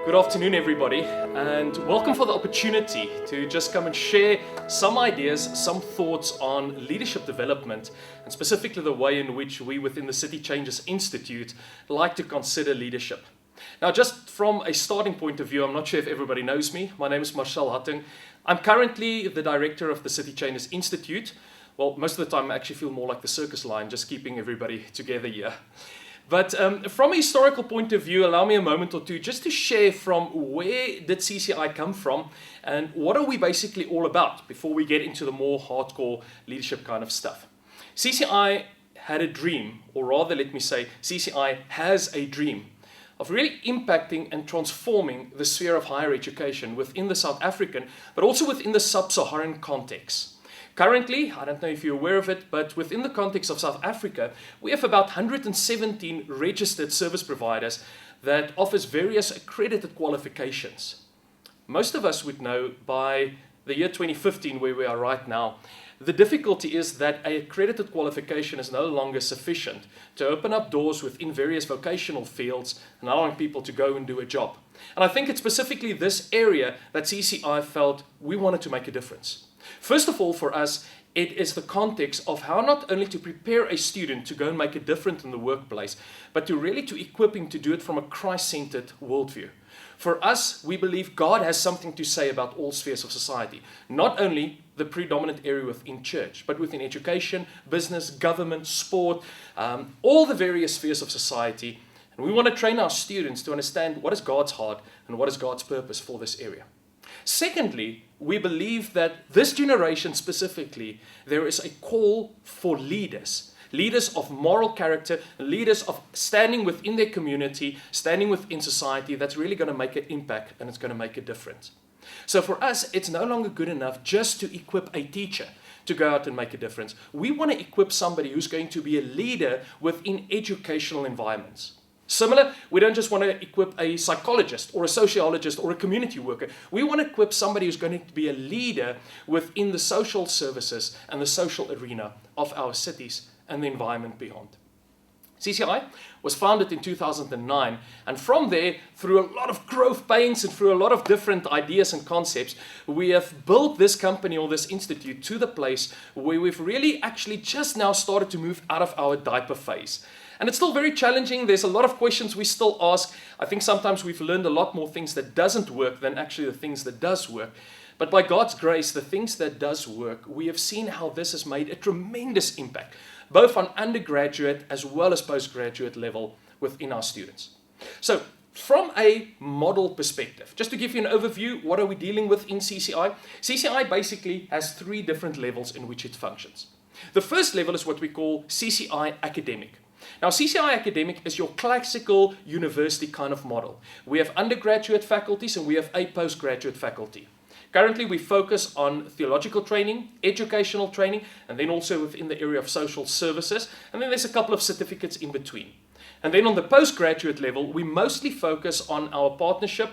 Good afternoon, everybody, and welcome for the opportunity to just come and share some ideas, some thoughts on leadership development, and specifically the way in which we within the City Changes Institute like to consider leadership. Now, just from a starting point of view, I'm not sure if everybody knows me. My name is Marcel Hatting. I'm currently the director of the City Changes Institute. Well, most of the time I actually feel more like the circus line, just keeping everybody together here. But from a historical point of view, allow me a moment or two just to share from where did CCI come from and what are we basically all about before we get into the more hardcore leadership kind of stuff. CCI had a dream, or rather let me say CCI has a dream of really impacting and transforming the sphere of higher education within the South African, but also within the sub-Saharan context. Currently, I don't know if you're aware of it, but within the context of South Africa, we have about 117 registered service providers that offers various accredited qualifications. Most of us would know by the year 2015, where we are right now, the difficulty is that an accredited qualification is no longer sufficient to open up doors within various vocational fields and allowing people to go and do a job. And I think it's specifically this area that CCI felt we wanted to make a difference. First of all, for us, it is the context of how not only to prepare a student to go and make a difference in the workplace, but to really to equip him to do it from a Christ-centered worldview. For us, we believe God has something to say about all spheres of society, not only the predominant area within church, but within education, business, government, sport, all the various spheres of society. And we want to train our students to understand what is God's heart and what is God's purpose for this area. Secondly, we believe that this generation specifically, there is a call for leaders of moral character, leaders of standing within their community, standing within society that's really going to make an impact and it's going to make a difference. So for us, it's no longer good enough just to equip a teacher to go out and make a difference. We want to equip somebody who's going to be a leader within educational environments. Similar, we don't just want to equip a psychologist or a sociologist or a community worker. We want to equip somebody who's going to be a leader within the social services and the social arena of our cities and the environment beyond. CCI was founded in 2009, and from there, through a lot of growth pains and through a lot of different ideas and concepts, we have built this company or this institute to the place where we've really actually just now started to move out of our diaper phase. And it's still very challenging. There's a lot of questions we still ask. I think sometimes we've learned a lot more things that doesn't work than actually the things that does work. But by God's grace, the things that does work, we have seen how this has made a tremendous impact, both on undergraduate as well as postgraduate level within our students. So from a model perspective, just to give you an overview, what are we dealing with in CCI? CCI basically has three different levels in which it functions. The first level is what we call CCI Academic. Now, CCI Academic is your classical university kind of model. We have undergraduate faculties and we have a postgraduate faculty. Currently, we focus on theological training, educational training, and then also within the area of social services. And then there's a couple of certificates in between. And then on the postgraduate level, we mostly focus on our partnership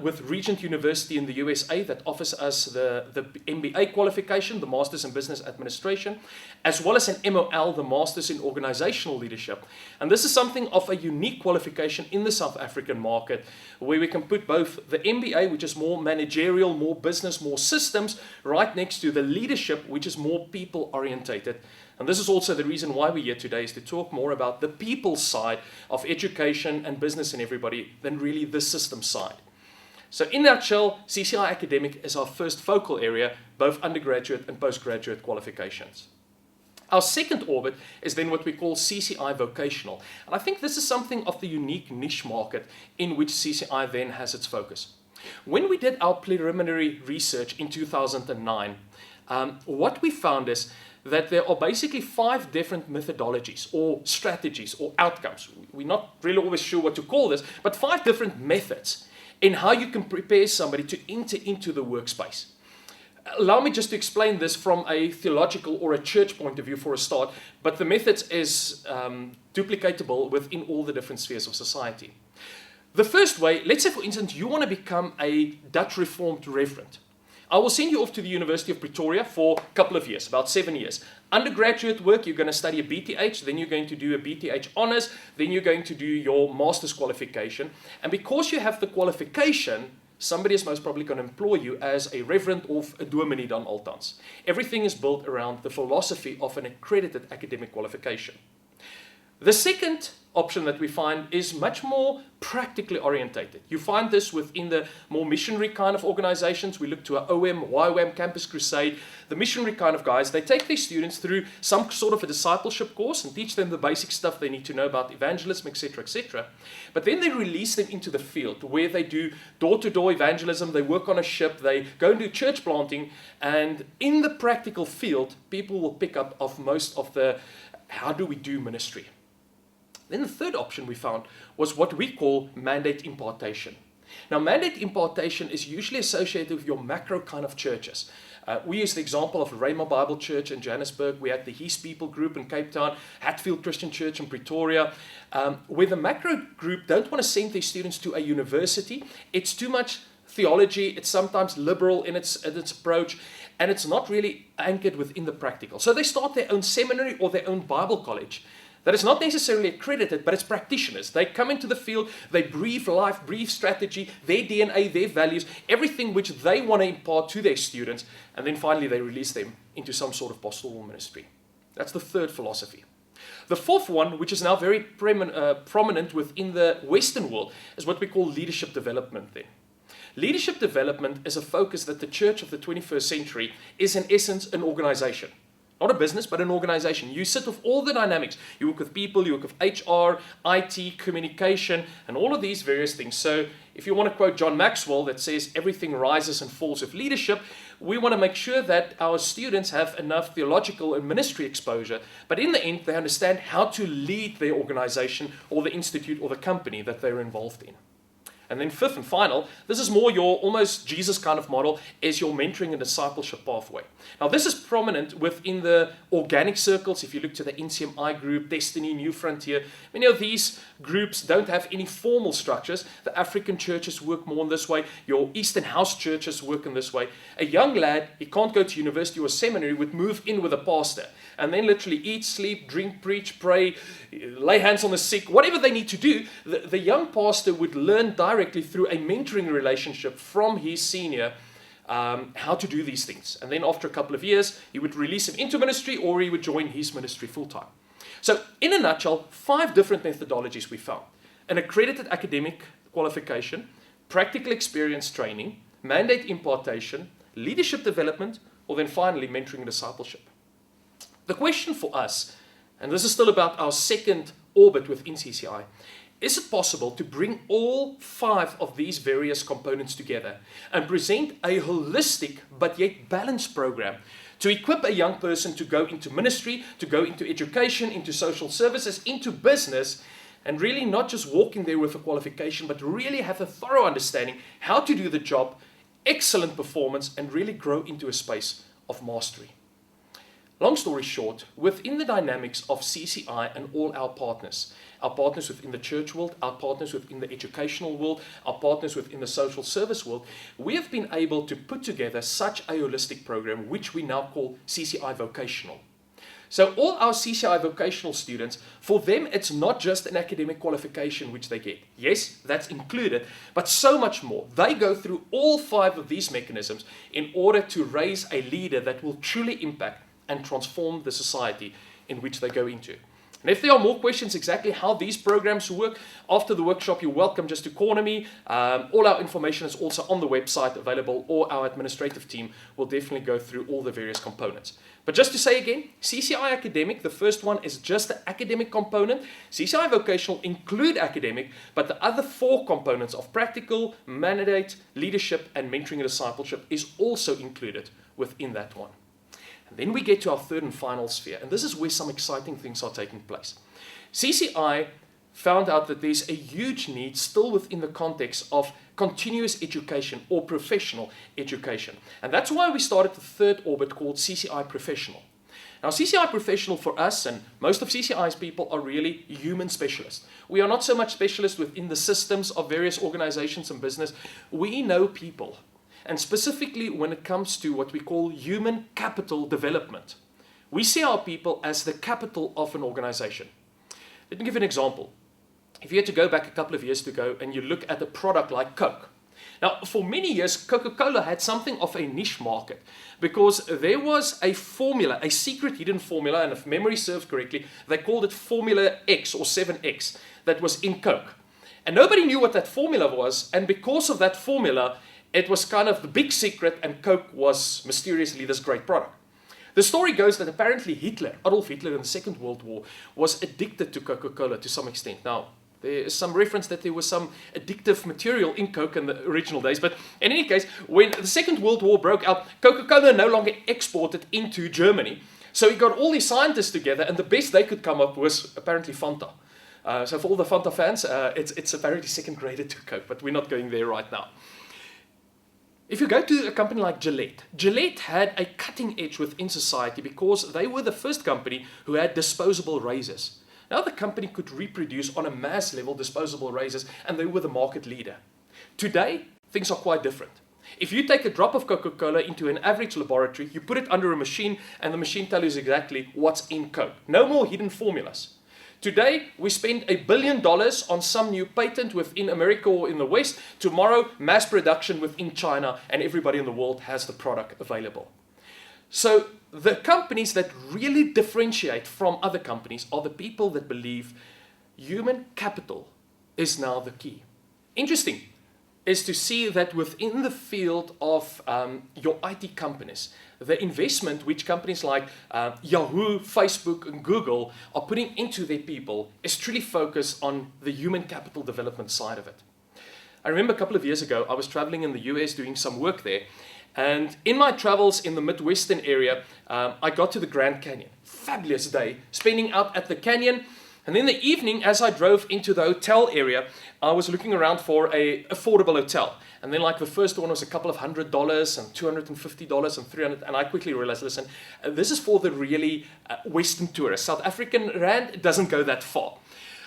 with Regent University in the USA that offers us the MBA qualification, the Masters in Business Administration, as well as an MOL, the Masters in Organizational Leadership. And this is something of a unique qualification in the South African market, where we can put both the MBA, which is more managerial, more business, more systems, right next to the leadership, which is more people-orientated. And this is also the reason why we're here today, is to talk more about the people side of education and business and everybody than really the system side. So in a nutshell, CCI Academic is our first focal area, both undergraduate and postgraduate qualifications. Our second orbit is then what we call CCI Vocational. And I think this is something of the unique niche market in which CCI then has its focus. When we did our preliminary research in 2009, what we found is that there are basically 5 different methodologies or strategies or outcomes. We're not really always sure what to call this, but 5 different methods in how you can prepare somebody to enter into the workspace. Allow me just to explain this from a theological or a church point of view for a start, but the method is duplicatable within all the different spheres of society. The first way, let's say for instance, you want to become a Dutch Reformed reverend. I will send you off to the University of Pretoria for a couple of years, about 7 years. Undergraduate work, you're going to study a BTH, then you're going to do a BTH honours, then you're going to do your master's qualification. And because you have the qualification, somebody is most probably going to employ you as a reverend of a dominee dan altans. Everything is built around the philosophy of an accredited academic qualification. The second option that we find is much more practically orientated. You find this within the more missionary kind of organizations. We look to our OM, YWAM, Campus Crusade, the missionary kind of guys. They take their students through some sort of a discipleship course and teach them the basic stuff they need to know about evangelism, etc., etc. But then they release them into the field where they do door-to-door evangelism, they work on a ship, they go and do church planting, and in the practical field, people will pick up of most of the how do we do ministry. Then the third option we found was what we call mandate impartation. Now, mandate impartation is usually associated with your macro kind of churches. We use the example of Rhema Bible Church in Johannesburg. We had the His People group in Cape Town, Hatfield Christian Church in Pretoria, where the macro group don't want to send their students to a university. It's too much theology. It's sometimes liberal in its approach, and it's not really anchored within the practical. So they start their own seminary or their own Bible college that is not necessarily accredited, but it's practitioners. They come into the field, they breathe life, breathe strategy, their DNA, their values, everything which they want to impart to their students, and then finally they release them into some sort of pastoral ministry. That's the third philosophy. The fourth one, which is now very prominent within the Western world, is what we call leadership development then. Leadership development is a focus that the church of the 21st century is in essence an organization. Not a business, but an organization. You sit with all the dynamics. You work with people, you work with HR, IT, communication, and all of these various things. So if you want to quote John Maxwell that says everything rises and falls with leadership, we want to make sure that our students have enough theological and ministry exposure, but in the end they understand how to lead their organization or the institute or the company that they're involved in. And then fifth and final, this is more your almost Jesus kind of model, is your mentoring and discipleship pathway. Now this is prominent within the organic circles. If you look to the NCMI group, Destiny, New Frontier, many of these groups don't have any formal structures. The African churches work more in this way. Your Eastern House churches work in this way. A young lad, he can't go to university or seminary, would move in with a pastor and then literally eat, sleep, drink, preach, pray, lay hands on the sick, whatever they need to do. The young pastor would learn directly through a mentoring relationship from his senior how to do these things. And then after a couple of years, he would release him into ministry or he would join his ministry full-time. So in a nutshell, 5 different methodologies we found. An accredited academic qualification, practical experience training, mandate impartation, leadership development, or then finally mentoring and discipleship. The question for us, and this is still about our second orbit within CCI, is it possible to bring all 5 of these various components together and present a holistic but yet balanced program to equip a young person to go into ministry, to go into education, into social services, into business, and really not just walk in there with a qualification, but really have a thorough understanding how to do the job, excellent performance, and really grow into a space of mastery. Long story short, within the dynamics of CCI and all our partners within the church world, our partners within the educational world, our partners within the social service world, we have been able to put together such a holistic program, which we now call CCI Vocational. So all our CCI vocational students, for them, it's not just an academic qualification which they get. Yes, that's included, but so much more. They go through all 5 of these mechanisms in order to raise a leader that will truly impact and transform the society in which they go into. And if there are more questions exactly how these programs work, after the workshop, you're welcome just to corner me. All our information is also on the website available, or our administrative team will definitely go through all the various components. But just to say again, CCI Academic, the first one is just the academic component. CCI Vocational include academic, but the other 4 components of practical, mandate, leadership, and mentoring and discipleship is also included within that one. And then we get to our third and final sphere, and this is where some exciting things are taking place. CCI found out that there's a huge need still within the context of continuous education or professional education. And that's why we started the third orbit called CCI Professional. Now, CCI Professional for us, and most of CCI's people, are really human specialists. We are not so much specialists within the systems of various organizations and business. We know people. and specifically when it comes to what we call human capital development. We see our people as the capital of an organization. Let me give you an example. If you had to go back a couple of years ago and you look at a product like Coke. Now, for many years, Coca-Cola had something of a niche market because there was a formula, a secret hidden formula, and if memory serves correctly, they called it Formula X or 7X that was in Coke. And nobody knew what that formula was, and because of that formula, it was kind of the big secret, and Coke was mysteriously this great product. The story goes that apparently Hitler, Adolf Hitler in the Second World War, was addicted to Coca-Cola to some extent. Now, there is some reference that there was some addictive material in Coke in the original days, but in any case, when the Second World War broke out, Coca-Cola no longer exported into Germany. So he got all these scientists together, and the best they could come up was apparently Fanta. So for all the Fanta fans, it's apparently second graded to Coke, but we're not going there right now. If you go to a company like Gillette, Gillette had a cutting edge within society because they were the first company who had disposable razors. Now the company could reproduce on a mass level disposable razors, and they were the market leader. Today, things are quite different. If you take a drop of Coca-Cola into an average laboratory, you put it under a machine, and the machine tells you exactly what's in Coke. No more hidden formulas. Today, we spend $1 billion on some new patent within America or in the West. Tomorrow, mass production within China, and everybody in the world has the product available. So the companies that really differentiate from other companies are the people that believe human capital is now the key. Interesting is to see that within the field of your IT companies, the investment which companies like Yahoo, Facebook, and Google are putting into their people is truly focused on the human capital development side of it. I remember a couple of years ago, I was traveling in the US doing some work there, and in my travels in the Midwestern area, I got to the Grand Canyon. Fabulous day, spending out at the canyon. And in the evening, as I drove into the hotel area, I was looking around for an affordable hotel. And then like the first one was a couple of $100 and $250 and $300. And I quickly realized, listen, this is for the really Western tourists. South African rand doesn't go that far.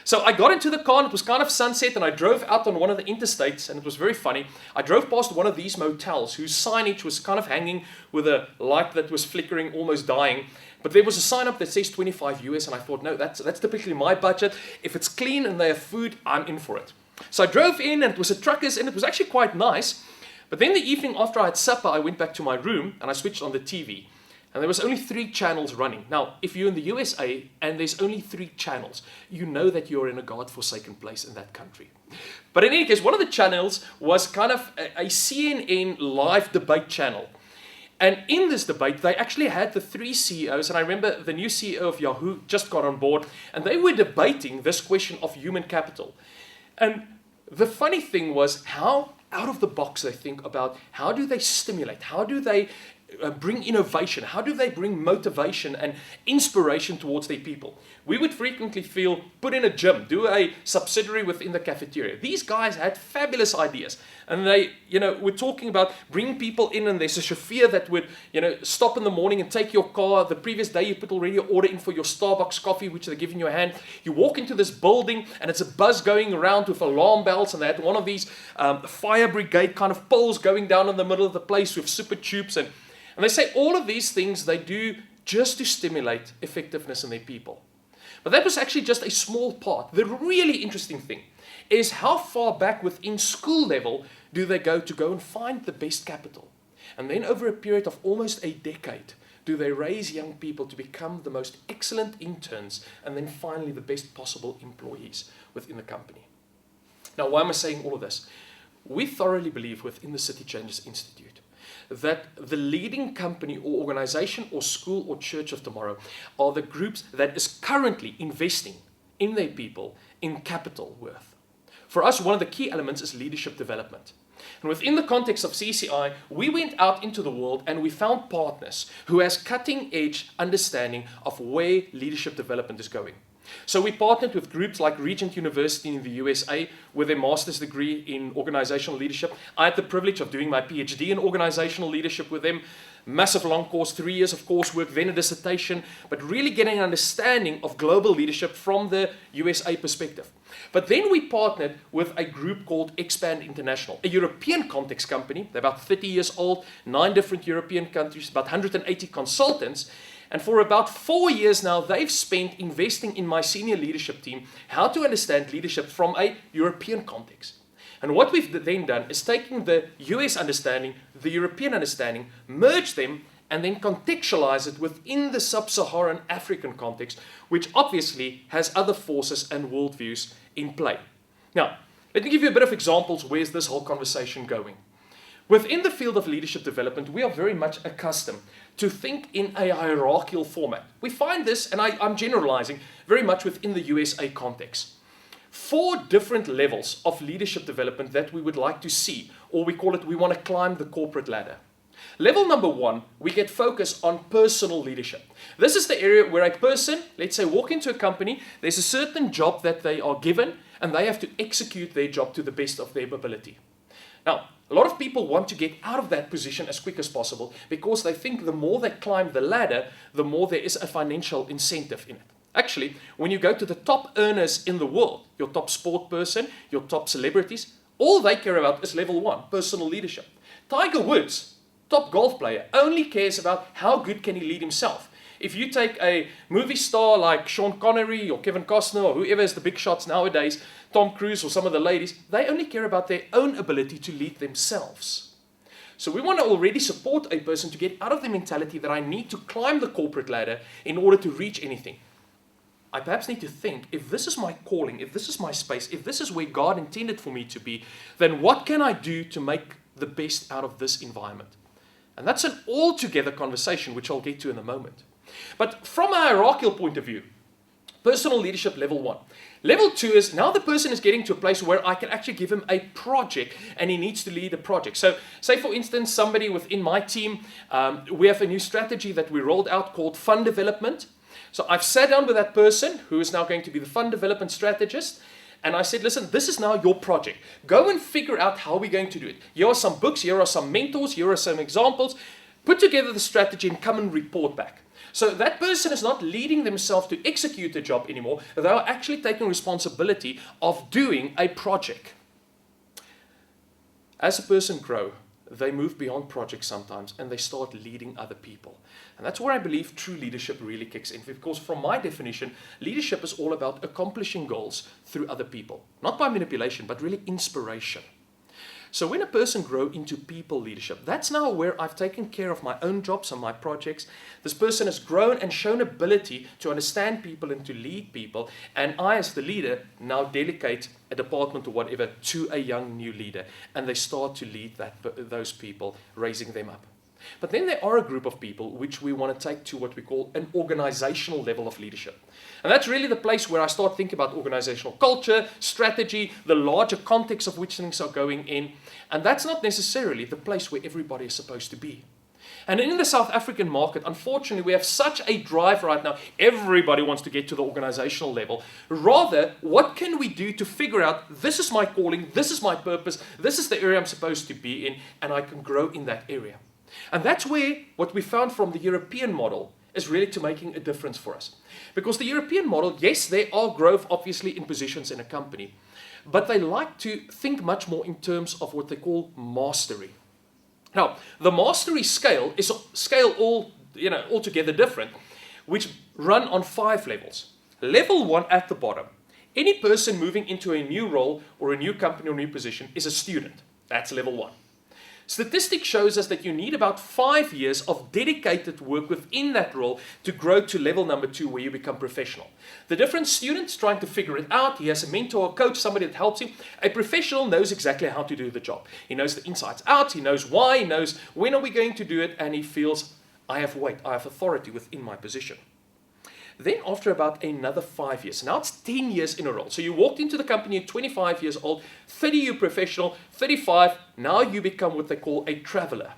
So I got into the car, and it was kind of sunset, and I drove out on one of the interstates, and it was very funny. I drove past one of these motels whose signage was kind of hanging with a light that was flickering, almost dying. But there was a sign up that says 25 US, and I thought, no, that's typically my budget. If it's clean and they have food, I'm in for it. So I drove in, and it was a Truckers, and it was actually quite nice. But then the evening after I had supper, I went back to my room, and I switched on the TV. And there was only 3 channels running. Now, if you're in the USA and there's only 3 channels, you know that you're in a God-forsaken place in that country. But in any case, one of the channels was kind of a CNN live debate channel. And in this debate, they actually had the 3 CEOs, and I remember the new CEO of Yahoo just got on board, and they were debating this question of human capital. And the funny thing was how out of the box they think about how do they stimulate, how do they bring innovation, how do they bring motivation and inspiration towards their people. We would frequently feel, put in a gym, do a subsidiary within the cafeteria. These guys had fabulous ideas, and they, were talking about bringing people in, and there's a chauffeur that would, stop in the morning and take your car. The previous day you put already your order in for your Starbucks coffee, which they give in your hand. You walk into this building, and it's a buzz going around with alarm bells, and they had one of these fire brigade kind of poles going down in the middle of the place with super tubes, and they say all of these things they do just to stimulate effectiveness in their people. But that was actually just a small part. The really interesting thing is how far back within school level do they go and find the best capital. And then over a period of almost a decade, do they raise young people to become the most excellent interns and then finally the best possible employees within the company. Now, why am I saying all of this? We thoroughly believe within the City Changes Institute that the leading company or organization or school or church of tomorrow are the groups that is currently investing in their people in capital worth. For us, one of the key elements is leadership development. And within the context of CCI, we went out into the world and we found partners who has cutting edge understanding of where leadership development is going. So we partnered with groups like Regent University in the USA with a master's degree in organizational leadership. I had the privilege of doing my PhD in organizational leadership with them. Massive long course, 3 years of coursework, then a dissertation, but really getting an understanding of global leadership from the USA perspective. But then we partnered with a group called Expand International, a European context company. They're about 30 years old, 9 different European countries, about 180 consultants. And for about 4 years now, they've spent investing in my senior leadership team how to understand leadership from a European context. And what we've then done is taking the US understanding, the European understanding, merge them, and then contextualize it within the sub-Saharan African context, which obviously has other forces and worldviews in play. Now, let me give you a bit of examples. Where's this whole conversation going? Within the field of leadership development, we are very much accustomed to think in a hierarchical format. We find this, and I'm generalizing, very much within the USA context. 4 different levels of leadership development that we would like to see, or we call it, we want to climb the corporate ladder. Level number 1, we get focused on personal leadership. This is the area where a person, let's say, walk into a company, there's a certain job that they are given, and they have to execute their job to the best of their ability. Now, a lot of people want to get out of that position as quick as possible because they think the more they climb the ladder, the more there is a financial incentive in it. Actually, when you go to the top earners in the world, your top sport person, your top celebrities, all they care about is level 1, personal leadership. Tiger Woods, top golf player, only cares about how good can he lead himself. If you take a movie star like Sean Connery or Kevin Costner or whoever is the big shots nowadays, Tom Cruise or some of the ladies, they only care about their own ability to lead themselves. So we want to already support a person to get out of the mentality that I need to climb the corporate ladder in order to reach anything. I perhaps need to think, if this is my calling, if this is my space, if this is where God intended for me to be, then what can I do to make the best out of this environment? And that's an altogether conversation, which I'll get to in a moment. But from a hierarchical point of view, personal leadership level 1. Level 2 is now the person is getting to a place where I can actually give him a project and he needs to lead a project. So say for instance, somebody within my team, we have a new strategy that we rolled out called fund development. So I've sat down with that person who is now going to be the fund development strategist. And I said, listen, this is now your project. Go and figure out how we're going to do it. Here are some books, here are some mentors, here are some examples. Put together the strategy and come and report back. So that person is not leading themselves to execute a job anymore. They are actually taking responsibility of doing a project. As a person grows, they move beyond projects sometimes and they start leading other people. And that's where I believe true leadership really kicks in. Because from my definition, leadership is all about accomplishing goals through other people. Not by manipulation, but really inspiration. So when a person grows into people leadership, that's now where I've taken care of my own jobs and my projects. This person has grown and shown ability to understand people and to lead people. And I, as the leader, now delegate a department or whatever to a young new leader. And they start to lead those people, raising them up. But then there are a group of people which we want to take to what we call an organizational level of leadership. And that's really the place where I start thinking about organizational culture, strategy, the larger context of which things are going in. And that's not necessarily the place where everybody is supposed to be. And in the South African market, unfortunately, we have such a drive right now. Everybody wants to get to the organizational level. Rather, what can we do to figure out, this is my calling, this is my purpose, this is the area I'm supposed to be in, and I can grow in that area. And that's where what we found from the European model is really to making a difference for us. Because the European model, yes, there are growth obviously in positions in a company, but they like to think much more in terms of what they call mastery. Now, the mastery scale is altogether different, which run on 5 levels. Level 1 at the bottom. Any person moving into a new role or a new company or new position is a student. That's level 1. Statistics shows us that you need about 5 years of dedicated work within that role to grow to level number 2 where you become professional. The different students trying to figure it out, he has a mentor, a coach, somebody that helps him. A professional knows exactly how to do the job. He knows the insides out, he knows why, he knows when are we going to do it, and he feels, I have weight, I have authority within my position. Then after about another 5 years, now it's 10 years in a row. So you walked into the company at 25 years old, 30 you're professional, 35, now you become what they call a traveler.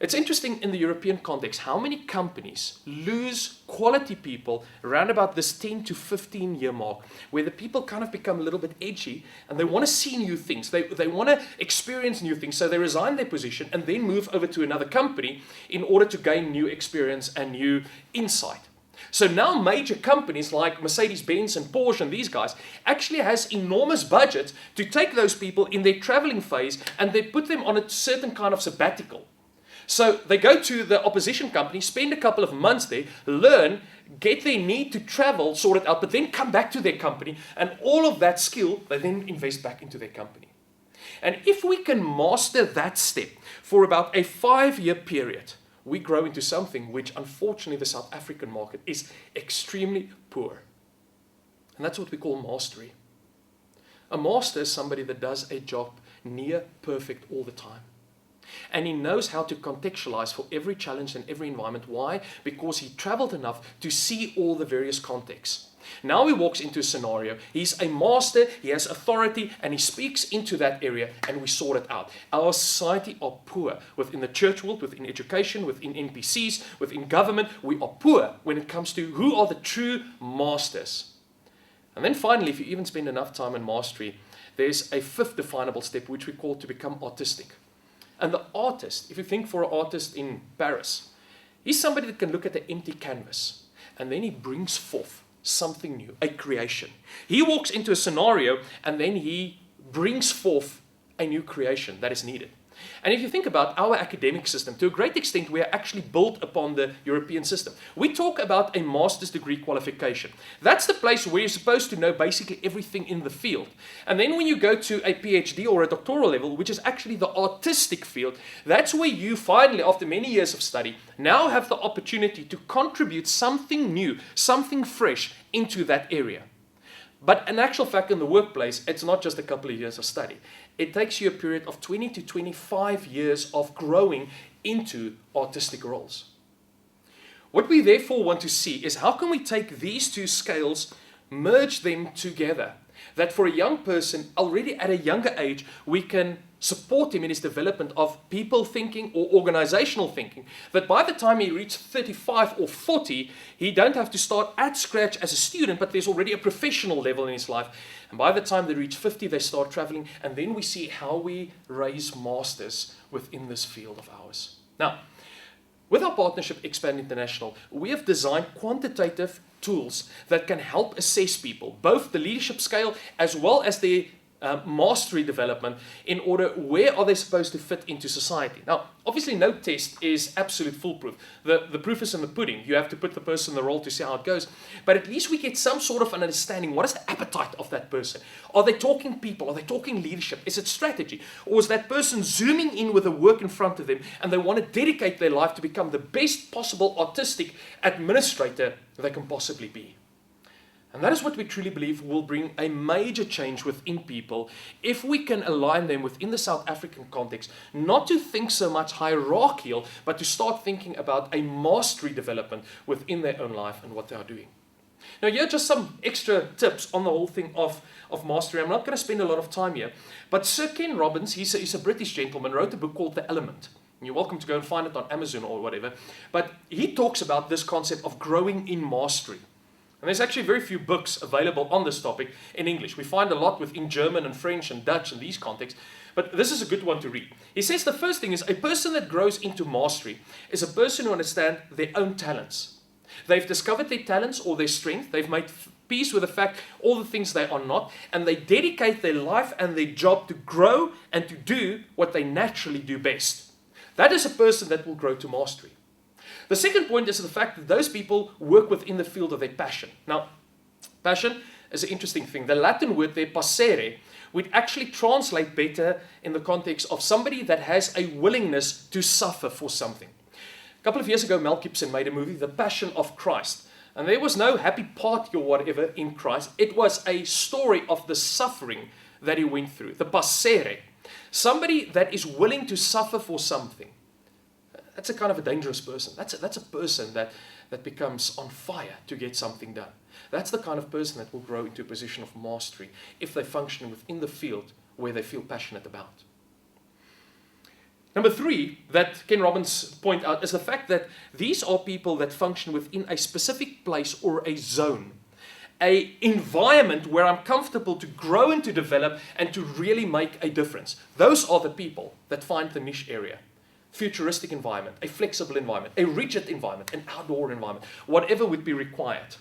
It's interesting in the European context how many companies lose quality people around about this 10 to 15 year mark, where the people kind of become a little bit edgy and they want to see new things. They want to experience new things, so they resign their position and then move over to another company in order to gain new experience and new insight. So now major companies like Mercedes-Benz and Porsche and these guys actually has enormous budgets to take those people in their traveling phase and they put them on a certain kind of sabbatical. So they go to the opposition company, spend a couple of months there, learn, get their need to travel sorted out, but then come back to their company, and all of that skill they then invest back into their company. And if we can master that step for about a 5-year period, we grow into something which unfortunately the South African market is extremely poor. And that's what we call mastery. A master is somebody that does a job near perfect all the time. And he knows how to contextualize for every challenge and every environment. Why? Because he traveled enough to see all the various contexts. Now he walks into a scenario, he's a master, he has authority, and he speaks into that area, and we sort it out. Our society are poor within the church world, within education, within NPCs, within government. We are poor when it comes to who are the true masters. And then finally, if you even spend enough time in mastery, there's a 5th definable step which we call to become artistic. And the artist, if you think for an artist in Paris, he's somebody that can look at the empty canvas and then he brings forth something new, a creation. He walks into a scenario and then he brings forth a new creation that is needed. And if you think about our academic system, to a great extent, we are actually built upon the European system. We talk about a master's degree qualification. That's the place where you're supposed to know basically everything in the field. And then when you go to a PhD or a doctoral level, which is actually the artistic field, that's where you finally, after many years of study, now have the opportunity to contribute something new, something fresh into that area. But in actual fact, in the workplace, it's not just a couple of years of study. It takes you a period of 20 to 25 years of growing into artistic roles. What we therefore want to see is how can we take these two scales, merge them together, that for a young person, already at a younger age, we can support him in his development of people thinking or organizational thinking, that by the time he reaches 35 or 40, he don't have to start at scratch as a student, but there's already a professional level in his life. And by the time they reach 50, they start traveling, and then we see how we raise masters within this field of ours. Now, with our partnership Expand International, we have designed quantitative tools that can help assess people, both the leadership scale as well as their mastery development, in order where are they supposed to fit into society. Now, obviously no test is absolute foolproof. The proof is in the pudding. You have to put the person in the role to see how it goes. But at least we get some sort of an understanding. What is the appetite of that person? Are they talking people? Are they talking leadership? Is it strategy? Or is that person zooming in with the work in front of them and they want to dedicate their life to become the best possible artistic administrator they can possibly be? And that is what we truly believe will bring a major change within people if we can align them within the South African context, not to think so much hierarchical, but to start thinking about a mastery development within their own life and what they are doing. Now, here are just some extra tips on the whole thing of mastery. I'm not going to spend a lot of time here, but Sir Ken Robbins, he's a British gentleman, wrote a book called The Element. You're welcome to go and find it on Amazon or whatever. But he talks about this concept of growing in mastery. And there's actually very few books available on this topic in English. We find a lot within German and French and Dutch and these contexts, but this is a good one to read. He says the first thing is a person that grows into mastery is a person who understands their own talents. They've discovered their talents or their strength. They've made peace with the fact all the things they are not, and they dedicate their life and their job to grow and to do what they naturally do best. That is a person that will grow to mastery. The second point is the fact that those people work within the field of their passion. Now, passion is an interesting thing. The Latin word there, passere, would actually translate better in the context of somebody that has a willingness to suffer for something. A couple of years ago, Mel Gibson made a movie, The Passion of Christ. And there was no happy party or whatever in Christ. It was a story of the suffering that he went through, the passere. Somebody that is willing to suffer for something. That's a kind of a dangerous person. That's a person that becomes on fire to get something done. That's the kind of person that will grow into a position of mastery if they function within the field where they feel passionate about. Number three, that Ken Robbins point out, is the fact that these are people that function within a specific place or a zone, a environment where I'm comfortable to grow and to develop and to really make a difference. Those are the people that find the niche area. Futuristic environment, a flexible environment, a rigid environment, an outdoor environment, whatever would be required.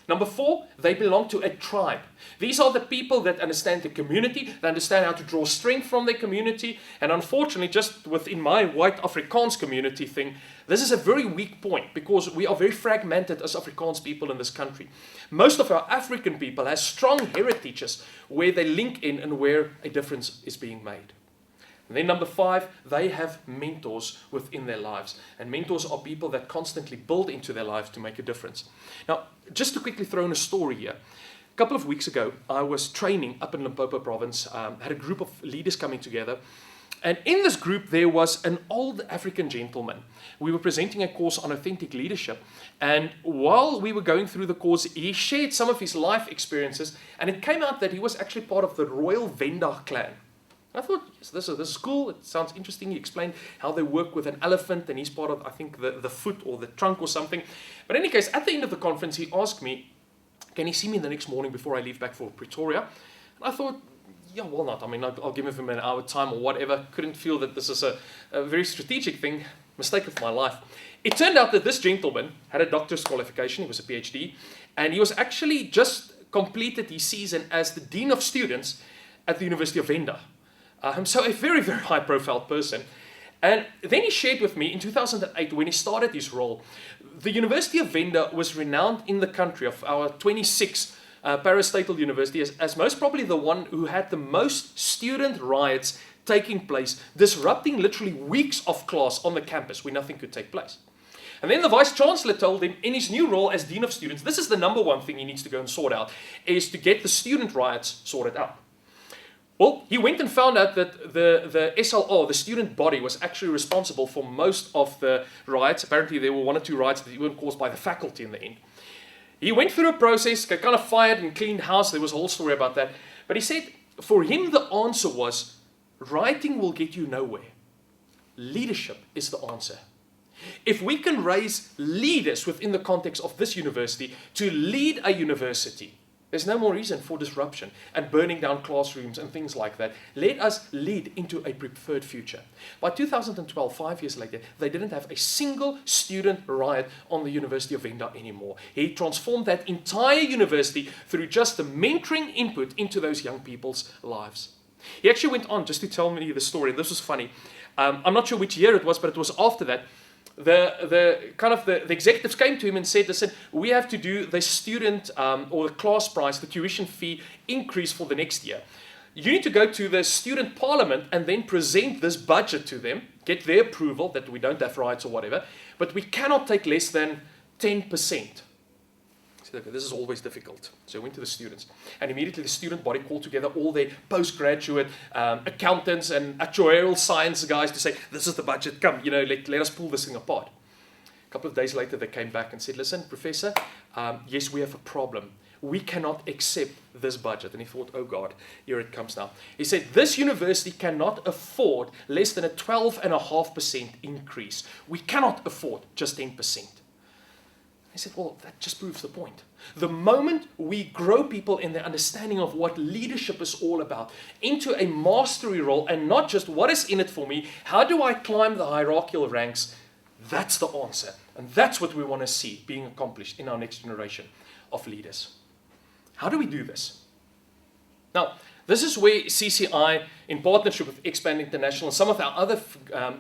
Number four, they belong to a tribe. These are the people that understand the community, they understand how to draw strength from their community, and unfortunately, just within my white Afrikaans community thing, this is a very weak point because we are very fragmented as Afrikaans people in this country. Most of our African people have strong heritages where they link in and where a difference is being made. And then number five, they have mentors within their lives. And mentors are people that constantly build into their lives to make a difference. Now, just to quickly throw in a story here. A couple of weeks ago, I was training up in Limpopo province, had a group of leaders coming together. And in this group, there was an old African gentleman. We were presenting a course on authentic leadership. And while we were going through the course, he shared some of his life experiences. And it came out that he was actually part of the Royal Venda clan. I thought, yes, this is cool. It sounds interesting. He explained how they work with an elephant, and he's part of, I think, the foot or the trunk or something. But in any case, at the end of the conference, he asked me, can he see me the next morning before I leave back for Pretoria? And I thought, yeah, why not? I mean, I'll give him an hour time or whatever. Couldn't feel that this is a very strategic thing. Mistake of my life. It turned out that this gentleman had a doctor's qualification. He was a PhD. And he was actually just completed his season as the Dean of Students at the University of Venda. So a very, very high-profile person. And then he shared with me in 2008, when he started his role, the University of Venda was renowned in the country of our 26 parastatal universities as most probably the one who had the most student riots taking place, disrupting literally weeks of class on the campus where nothing could take place. And then the Vice-Chancellor told him in his new role as Dean of Students, this is the number one thing he needs to go and sort out, is to get the student riots sorted out. Well, he went and found out that the SLR, the student body, was actually responsible for most of the riots. Apparently, there were one or two riots that weren't caused by the faculty in the end. He went through a process, got kind of fired and cleaned house. There was a whole story about that. But he said, for him, the answer was, rioting will get you nowhere. Leadership is the answer. If we can raise leaders within the context of this university to lead a university, there's no more reason for disruption and burning down classrooms and things like that. Let us lead into a preferred future. By 2012, 5 years later, they didn't have a single student riot on the University of Venda anymore. He transformed that entire university through just the mentoring input into those young people's lives. He actually went on just to tell me the story. This was funny. I'm not sure which year it was, but it was after that. The executives came to him and said, listen, we have to do the student or the class price, the tuition fee increase for the next year. You need to go to the student parliament and then present this budget to them, get their approval that we don't have riots or whatever, but we cannot take less than 10%. Okay, this is always difficult. So I went to the students, and immediately the student body called together all their postgraduate accountants and actuarial science guys to say, this is the budget, come, let us pull this thing apart. A couple of days later, they came back and said, listen, Professor, yes, we have a problem. We cannot accept this budget. And he thought, oh God, here it comes now. He said, this university cannot afford less than a 12.5% increase. We cannot afford just 10%. I said, well, that just proves the point. The moment we grow people in their understanding of what leadership is all about into a mastery role and not just what is in it for me, how do I climb the hierarchical ranks, that's the answer. And that's what we want to see being accomplished in our next generation of leaders. How do we do this? Now, this is where CCI, in partnership with Expand International and some of our other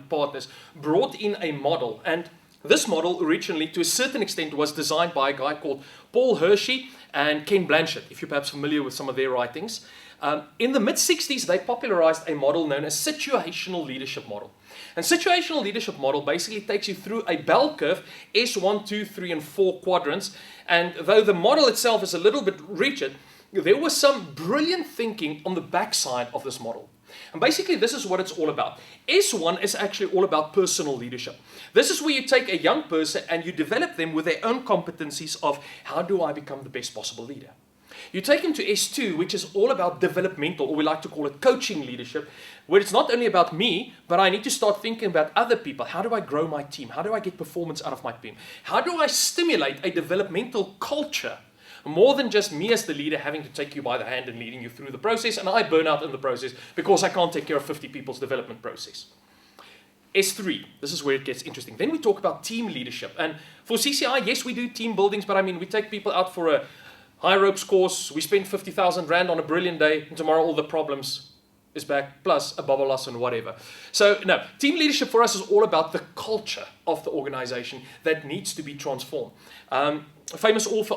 partners, brought in a model. And this model originally, to a certain extent, was designed by a guy called Paul Hershey and Ken Blanchard, if you're perhaps familiar with some of their writings. In the mid-60s, they popularized a model known as situational leadership model. And situational leadership model basically takes you through a bell curve, S1, 2, 3, and 4 quadrants. And though the model itself is a little bit rigid, there was some brilliant thinking on the backside of this model. And basically, this is what it's all about. S1 is actually all about personal leadership. This is where you take a young person and you develop them with their own competencies of how do I become the best possible leader. You take him to S2, which is all about developmental, or we like to call it coaching leadership, where it's not only about me, but I need to start thinking about other people. How do I grow my team? How do I get performance out of my team? How do I stimulate a developmental culture? More than just me as the leader having to take you by the hand and leading you through the process, and I burn out in the process because I can't take care of 50 people's development process. S3, this is where it gets interesting. Then we talk about team leadership. And for CCI, yes, we do team buildings, but I mean, we take people out for a high ropes course, we spend 50,000 Rand on a brilliant day, and tomorrow all the problems is back, plus a bubble loss and whatever. So no, team leadership for us is all about the culture of the organization that needs to be transformed. A famous author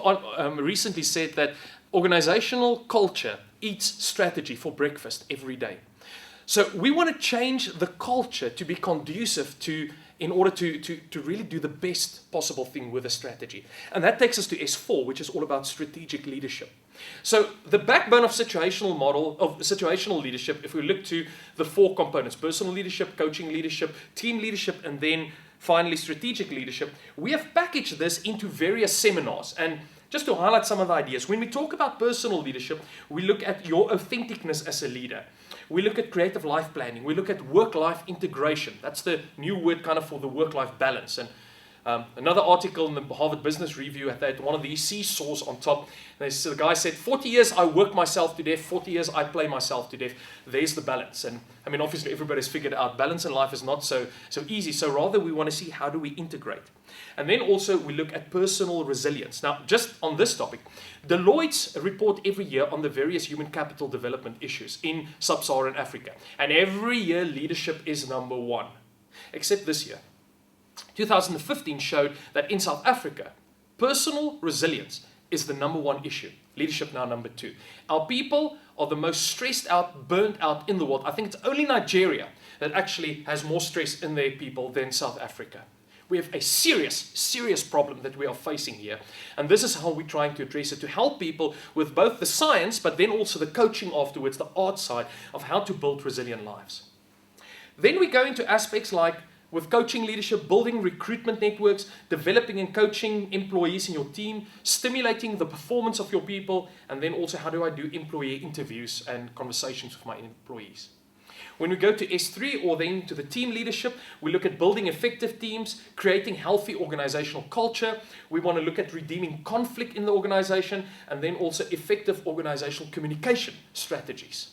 recently said that organizational culture eats strategy for breakfast every day. So we want to change the culture to be conducive to, in order to really do the best possible thing with a strategy. And that takes us to S4, which is all about strategic leadership. So the backbone of situational leadership, if we look to the 4 components, personal leadership, coaching leadership, team leadership, and then finally strategic leadership, we have packaged this into various seminars. And just to highlight some of the ideas, when we talk about personal leadership, we look at your authenticness as a leader. We look at creative life planning. We look at work-life integration. That's the new word kind of for the work-life balance. And another article in the Harvard Business Review had one of these seesaws on top. And the guy said, 40 years I work myself to death, 40 years I play myself to death. There's the balance. And I mean, obviously everybody's figured out balance in life is not so easy. So rather we want to see how do we integrate. And then also we look at personal resilience. Now, just on this topic, Deloitte report every year on the various human capital development issues in sub-Saharan Africa. And every year leadership is number 1, except this year. 2015 showed that in South Africa, personal resilience is the number 1 issue. Leadership now number 2. Our people are the most stressed out, burnt out in the world. I think it's only Nigeria that actually has more stress in their people than South Africa. We have a serious problem that we are facing here. And this is how we're trying to address it, to help people with both the science, but then also the coaching afterwards, the art side of how to build resilient lives. Then we go into aspects like with coaching leadership, building recruitment networks, developing and coaching employees in your team, stimulating the performance of your people, and then also how do I do employee interviews and conversations with my employees. When we go to S3 or then to the team leadership, we look at building effective teams, creating healthy organizational culture. We want to look at redeeming conflict in the organization, and then also effective organizational communication strategies.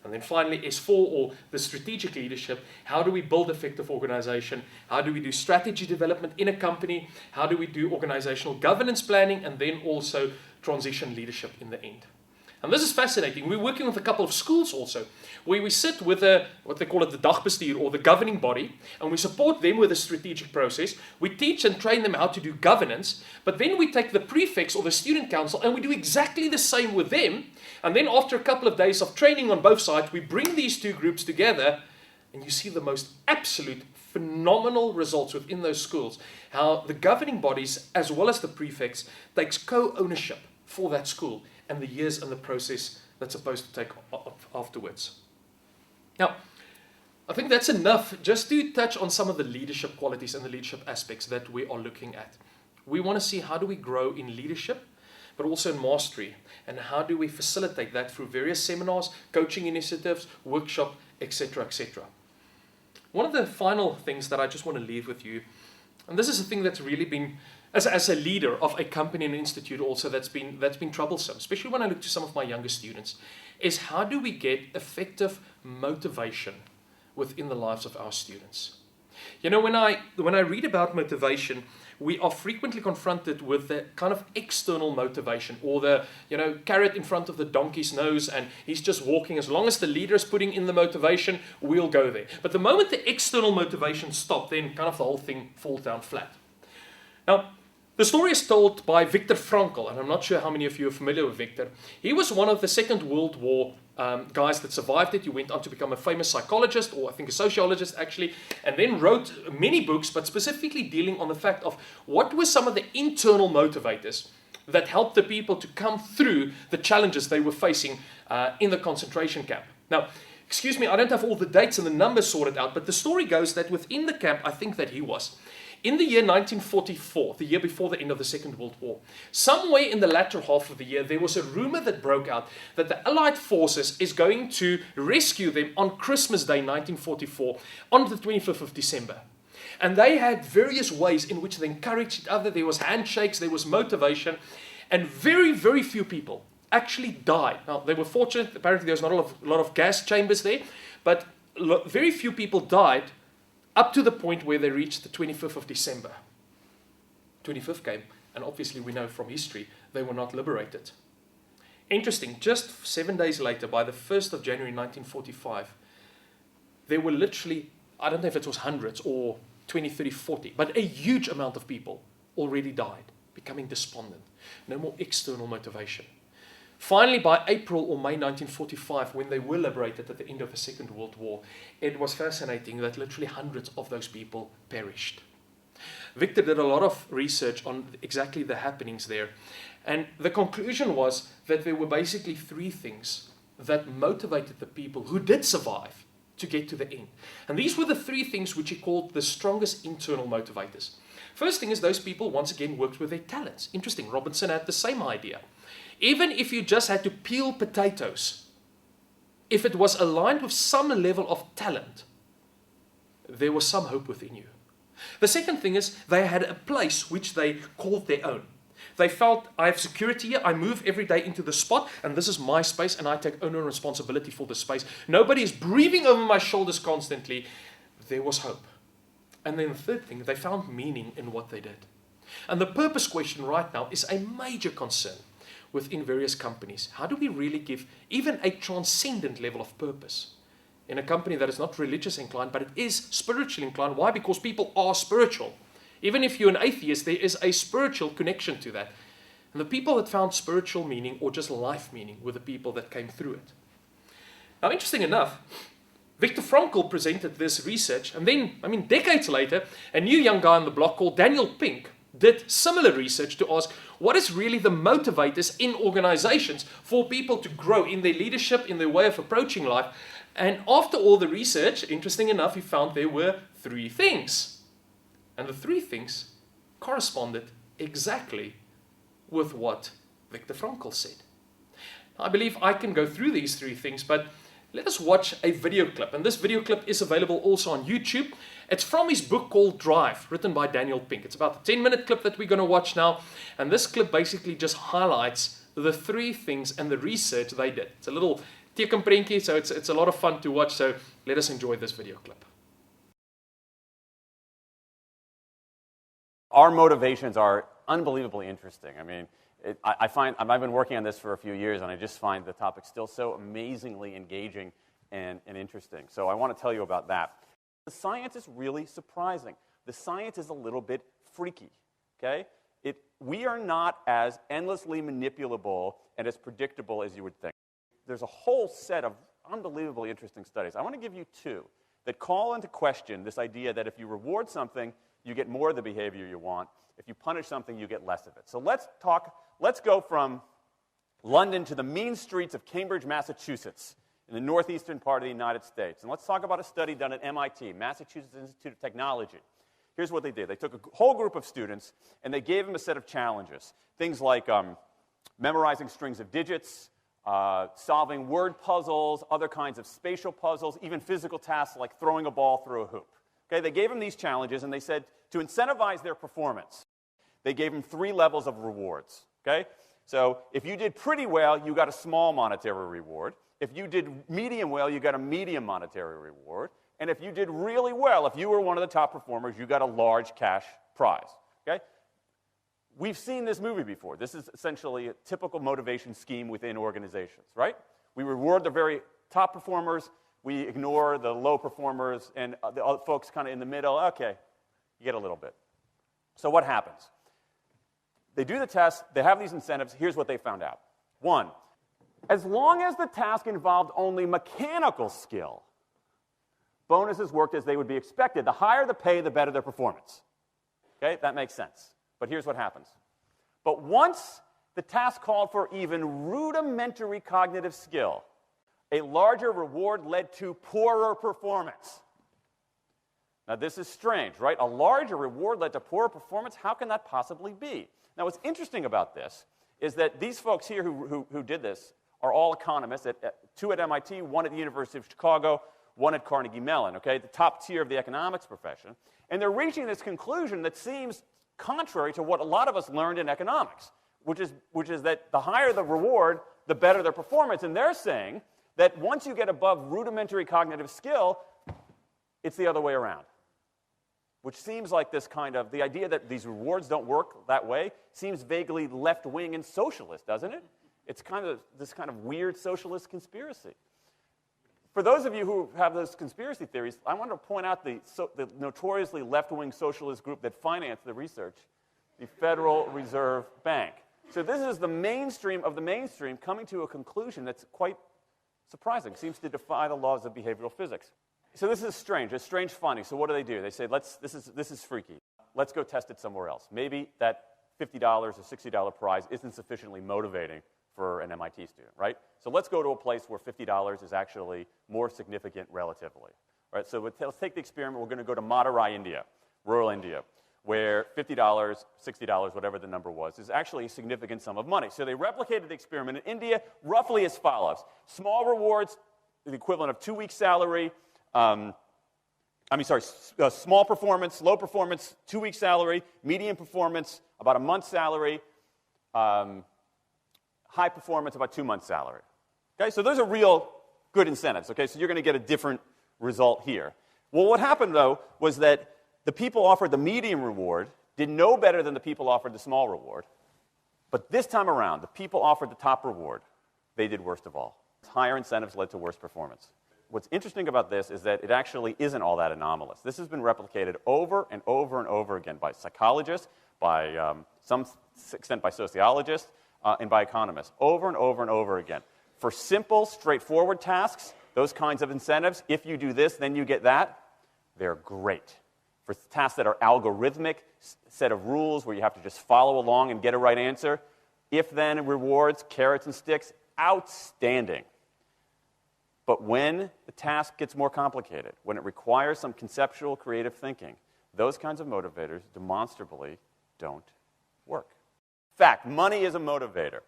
And then finally, S4 or the strategic leadership, how do we build effective organization? How do we do strategy development in a company? How do we do organizational governance planning? And then also transition leadership in the end. And this is fascinating. We're working with a couple of schools also, where we sit with what they call it the dagbestuur or the governing body, and we support them with a strategic process. We teach and train them how to do governance, but then we take the prefects or the student council and we do exactly the same with them. And then after a couple of days of training on both sides, we bring these 2 groups together, and you see the most absolute phenomenal results within those schools. How the governing bodies, as well as the prefects, takes co-ownership for that school and the years and the process that's supposed to take afterwards. Now, I think that's enough just to touch on some of the leadership qualities and the leadership aspects that we are looking at. We want to see how do we grow in leadership, but also in mastery, and how do we facilitate that through various seminars, coaching initiatives, workshop, etc., etc. One of the final things that I just want to leave with you, and this is a thing that's really been, as a leader of a company and an institute also, that's been troublesome, especially when I look to some of my younger students, is how do we get effective motivation within the lives of our students? You know, when I read about motivation, we are frequently confronted with the kind of external motivation, or the, carrot in front of the donkey's nose, and he's just walking. As long as the leader is putting in the motivation, we'll go there. But the moment the external motivation stops, then kind of the whole thing falls down flat. Now, the story is told by Viktor Frankl, and I'm not sure how many of you are familiar with Viktor. He was one of the Second World War guys that survived it. He went on to become a famous psychologist, or I think a sociologist actually, and then wrote many books, but specifically dealing on the fact of what were some of the internal motivators that helped the people to come through the challenges they were facing in the concentration camp. Now, excuse me, I don't have all the dates and the numbers sorted out, but the story goes that within the camp, I think that he was, In the year 1944, the year before the end of the Second World War, somewhere in the latter half of the year, there was a rumor that broke out that the Allied forces is going to rescue them on Christmas Day 1944, on the 25th of December. And they had various ways in which they encouraged each other. There was handshakes, there was motivation, and very, very few people actually died. Now, they were fortunate. Apparently, there was not a lot of gas chambers there, but very few people died up to the point where they reached the 25th of December. 25th came, and obviously we know from history, they were not liberated. Interesting, just 7 days later, by the 1st of January 1945, there were literally, I don't know if it was hundreds or 20, 30, 40, but a huge amount of people already died, becoming despondent. No more external motivation. Finally, by April or May 1945, when they were liberated at the end of the Second World War, it was fascinating that literally hundreds of those people perished. Victor did a lot of research on exactly the happenings there, and the conclusion was that there were basically three things that motivated the people who did survive to get to the end. And these were the three things which he called the strongest internal motivators. First thing is those people once again worked with their talents. Interesting, Robinson had the same idea. Even if you just had to peel potatoes, if it was aligned with some level of talent, there was some hope within you. The second thing is they had a place which they called their own. They felt, I have security here, I move every day into the spot, and this is my space, and I take owner and responsibility for the space. Nobody is breathing over my shoulders constantly. There was hope. And then the third thing, they found meaning in what they did. And the purpose question right now is a major concern within various companies. How do we really give even a transcendent level of purpose in a company that is not religious inclined, but it is spiritually inclined? Why? Because people are spiritual. Even if you're an atheist, there is a spiritual connection to that. And the people that found spiritual meaning or just life meaning were the people that came through it. Now, interesting enough, Viktor Frankl presented this research, and then, decades later, a new young guy on the block called Daniel Pink did similar research to ask what is really the motivators in organizations for people to grow in their leadership, in their way of approaching life. And after all the research, interesting enough, he found there were three things. And the three things corresponded exactly with what Viktor Frankl said. I believe I can go through these three things, but let us watch a video clip. And this video clip is available also on YouTube. It's from his book called Drive, written by Daniel Pink. It's about a 10-minute clip that we're going to watch now. And this clip basically just highlights the three things and the research they did. It's a little tekenprentjie, so it's a lot of fun to watch. So let us enjoy this video clip. Our motivations are unbelievably interesting. I've been working on this for a few years, and I just find the topic still so amazingly engaging and interesting. So I want to tell you about that. The science is really surprising. The science is a little bit freaky, okay? We are not as endlessly manipulable and as predictable as you would think. There's a whole set of unbelievably interesting studies. I want to give you two that call into question this idea that if you reward something, you get more of the behavior you want. If you punish something, you get less of it. So let's go from London to the mean streets of Cambridge, Massachusetts, in the northeastern part of the United States. And let's talk about a study done at MIT, Massachusetts Institute of Technology. Here's what they did. They took a whole group of students, and they gave them a set of challenges. Things like memorizing strings of digits, solving word puzzles, other kinds of spatial puzzles, even physical tasks like throwing a ball through a hoop. Okay, they gave them these challenges, and they said to incentivize their performance, they gave them 3 levels of rewards. Okay? So if you did pretty well, you got a small monetary reward. If you did medium well, you got a medium monetary reward. And if you did really well, if you were one of the top performers, you got a large cash prize. Okay? We've seen this movie before. This is essentially a typical motivation scheme within organizations, right? We reward the very top performers, we ignore the low performers, and the other folks kind of in the middle. Okay, you get a little bit. So what happens? They do the test, they have these incentives. Here's what they found out. 1, as long as the task involved only mechanical skill, bonuses worked as they would be expected. The higher the pay, the better their performance. Okay, that makes sense. But here's what happens. But once the task called for even rudimentary cognitive skill, a larger reward led to poorer performance. Now, this is strange, right? A larger reward led to poorer performance? How can that possibly be? Now, what's interesting about this is that these folks here who did this are all economists, two at MIT, one at the University of Chicago, one at Carnegie Mellon, okay, the top tier of the economics profession. And they're reaching this conclusion that seems contrary to what a lot of us learned in economics, which is that the higher the reward, the better their performance. And they're saying that once you get above rudimentary cognitive skill, it's the other way around. Which seems like this kind of, the idea that these rewards don't work that way seems vaguely left-wing and socialist, doesn't it? It's kind of this kind of weird socialist conspiracy. For those of you who have those conspiracy theories, I want to point out the notoriously left-wing socialist group that financed the research, the Federal Reserve Bank. So this is the mainstream of the mainstream coming to a conclusion that's quite surprising, seems to defy the laws of behavioral physics. So this is strange, a strange finding. So what do? They say, this is freaky. Let's go test it somewhere else. Maybe that $50 or $60 prize isn't sufficiently motivating for an MIT student, right? So let's go to a place where $50 is actually more significant relatively. Right? So let's take the experiment. We're going to go to Madurai, India, rural India, where $50, $60, whatever the number was, is actually a significant sum of money. So they replicated the experiment in India roughly as follows. Small rewards, the equivalent of 2 weeks' salary. Small performance, low performance, 2 weeks' salary. Medium performance, about a month's salary. High performance, about 2 months' salary. Okay, so those are real good incentives. Okay, so you're going to get a different result here. Well, what happened, though, was that the people offered the medium reward did no better than the people offered the small reward. But this time around, the people offered the top reward. They did worst of all. Higher incentives led to worse performance. What's interesting about this is that it actually isn't all that anomalous. This has been replicated over and over and over again by psychologists, by some extent by sociologists, and by economists, over and over and over again. For simple, straightforward tasks, those kinds of incentives, if you do this, then you get that, they're great. For tasks that are algorithmic, set of rules where you have to just follow along and get a right answer, if-then rewards, carrots and sticks, outstanding. But when the task gets more complicated, when it requires some conceptual, creative thinking, those kinds of motivators demonstrably don't work. In fact, money is a motivator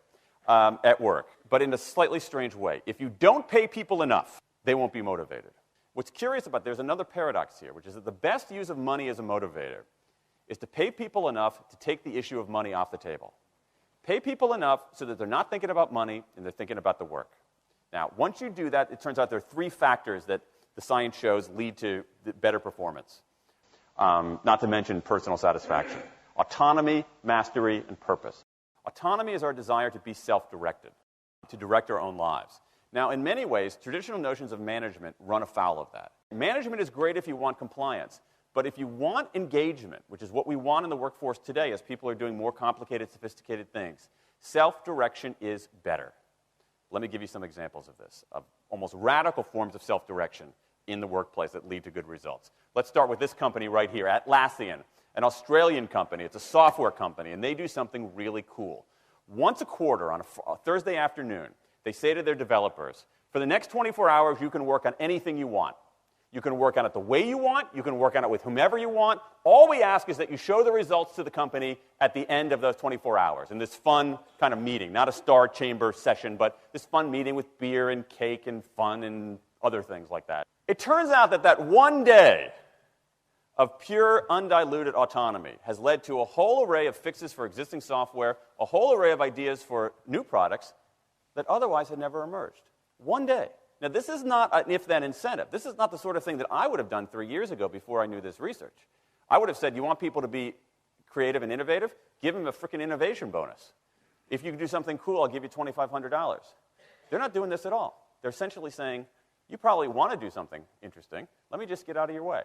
at work, but in a slightly strange way. If you don't pay people enough, they won't be motivated. What's curious about, there's another paradox here, which is that the best use of money as a motivator is to pay people enough to take the issue of money off the table. Pay people enough so that they're not thinking about money and they're thinking about the work. Now, once you do that, it turns out there are 3 factors that the science shows lead to better performance, not to mention personal satisfaction. Autonomy, mastery, and purpose. Autonomy is our desire to be self-directed, to direct our own lives. Now, in many ways, traditional notions of management run afoul of that. Management is great if you want compliance, but if you want engagement, which is what we want in the workforce today as people are doing more complicated, sophisticated things, self-direction is better. Let me give you some examples of this, of almost radical forms of self-direction in the workplace that lead to good results. Let's start with this company right here, Atlassian, an Australian company. It's a software company, and they do something really cool. Once a quarter, on a Thursday afternoon, they say to their developers, for the next 24 hours, you can work on anything you want. You can work on it the way you want. You can work on it with whomever you want. All we ask is that you show the results to the company at the end of those 24 hours in this fun kind of meeting, not a star chamber session, but this fun meeting with beer and cake and fun and other things like that. It turns out that that one day of pure, undiluted autonomy has led to a whole array of fixes for existing software, a whole array of ideas for new products that otherwise had never emerged. One day. Now, this is not an if-then incentive. This is not the sort of thing that I would have done 3 years ago before I knew this research. I would have said, you want people to be creative and innovative? Give them a freaking innovation bonus. If you can do something cool, I'll give you $2,500. They're not doing this at all. They're essentially saying, you probably want to do something interesting. Let me just get out of your way.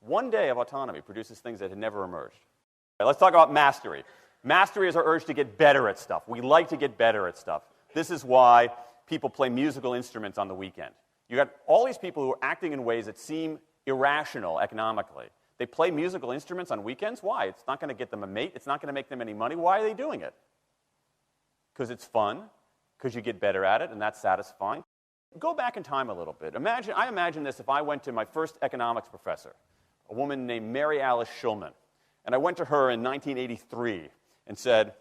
One day of autonomy produces things that had never emerged. Right, let's talk about mastery. Mastery is our urge to get better at stuff. We like to get better at stuff. This is why people play musical instruments on the weekend. You got all these people who are acting in ways that seem irrational economically. They play musical instruments on weekends. Why? It's not going to get them a mate. It's not going to make them any money. Why are they doing it? Because it's fun, because you get better at it, and that's satisfying. Go back in time a little bit. I imagine this if I went to my first economics professor a woman named Mary Alice Schulman. And I went to her in 1983 and said,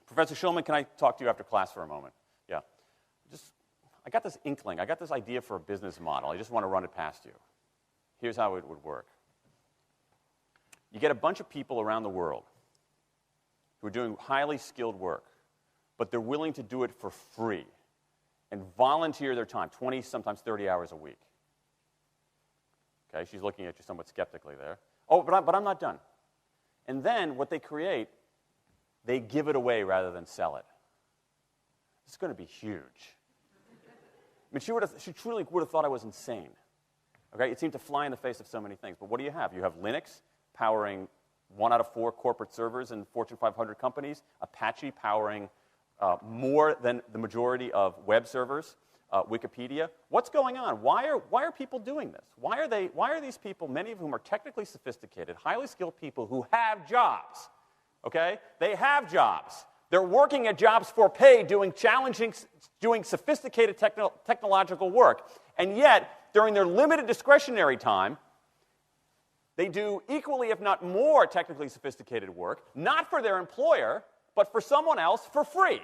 Professor Schulman, can I talk to you after class for a moment? Yeah. I got this inkling. I got this idea for a business model. I just want to run it past you. Here's how it would work. You get a bunch of people around the world who are doing highly skilled work, but they're willing to do it for free and volunteer their time, 20, sometimes 30 hours a week. Okay, she's looking at you somewhat skeptically there. Oh, but I'm not done. And then what they create, they give it away rather than sell it. It's going to be huge. I mean, she truly would have thought I was insane. Okay, it seemed to fly in the face of so many things. But what do you have? You have Linux powering 1 out of 4 corporate servers in Fortune 500 companies, Apache powering more than the majority of web servers, Wikipedia. What's going on? Why are people doing this? Why are these people, many of whom are technically sophisticated, highly skilled people who have jobs? Okay? They have jobs. They're working at jobs for pay, doing sophisticated technological work. And yet, during their limited discretionary time, they do equally, if not more, technically sophisticated work, not for their employer, but for someone else for free.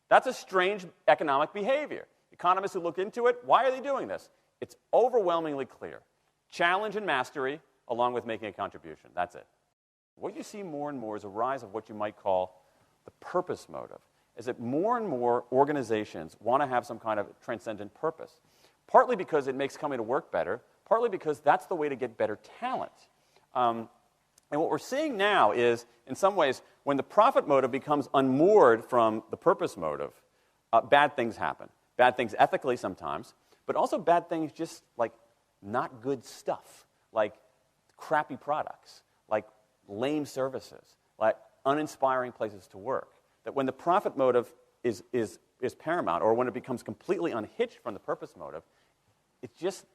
That's a strange economic behavior. Economists who look into it, why are they doing this? It's overwhelmingly clear. Challenge and mastery, along with making a contribution. That's it. What you see more and more is a rise of what you might call the purpose motive, is that more and more organizations want to have some kind of transcendent purpose, partly because it makes coming to work better, partly because that's the way to get better talent. And what we're seeing now is, in some ways, when the profit motive becomes unmoored from the purpose motive, bad things happen. Bad things ethically sometimes, but also bad things just like not good stuff, like crappy products, like lame services, like uninspiring places to work. That when the profit motive is paramount, or when it becomes completely unhitched from the purpose motive, it's just,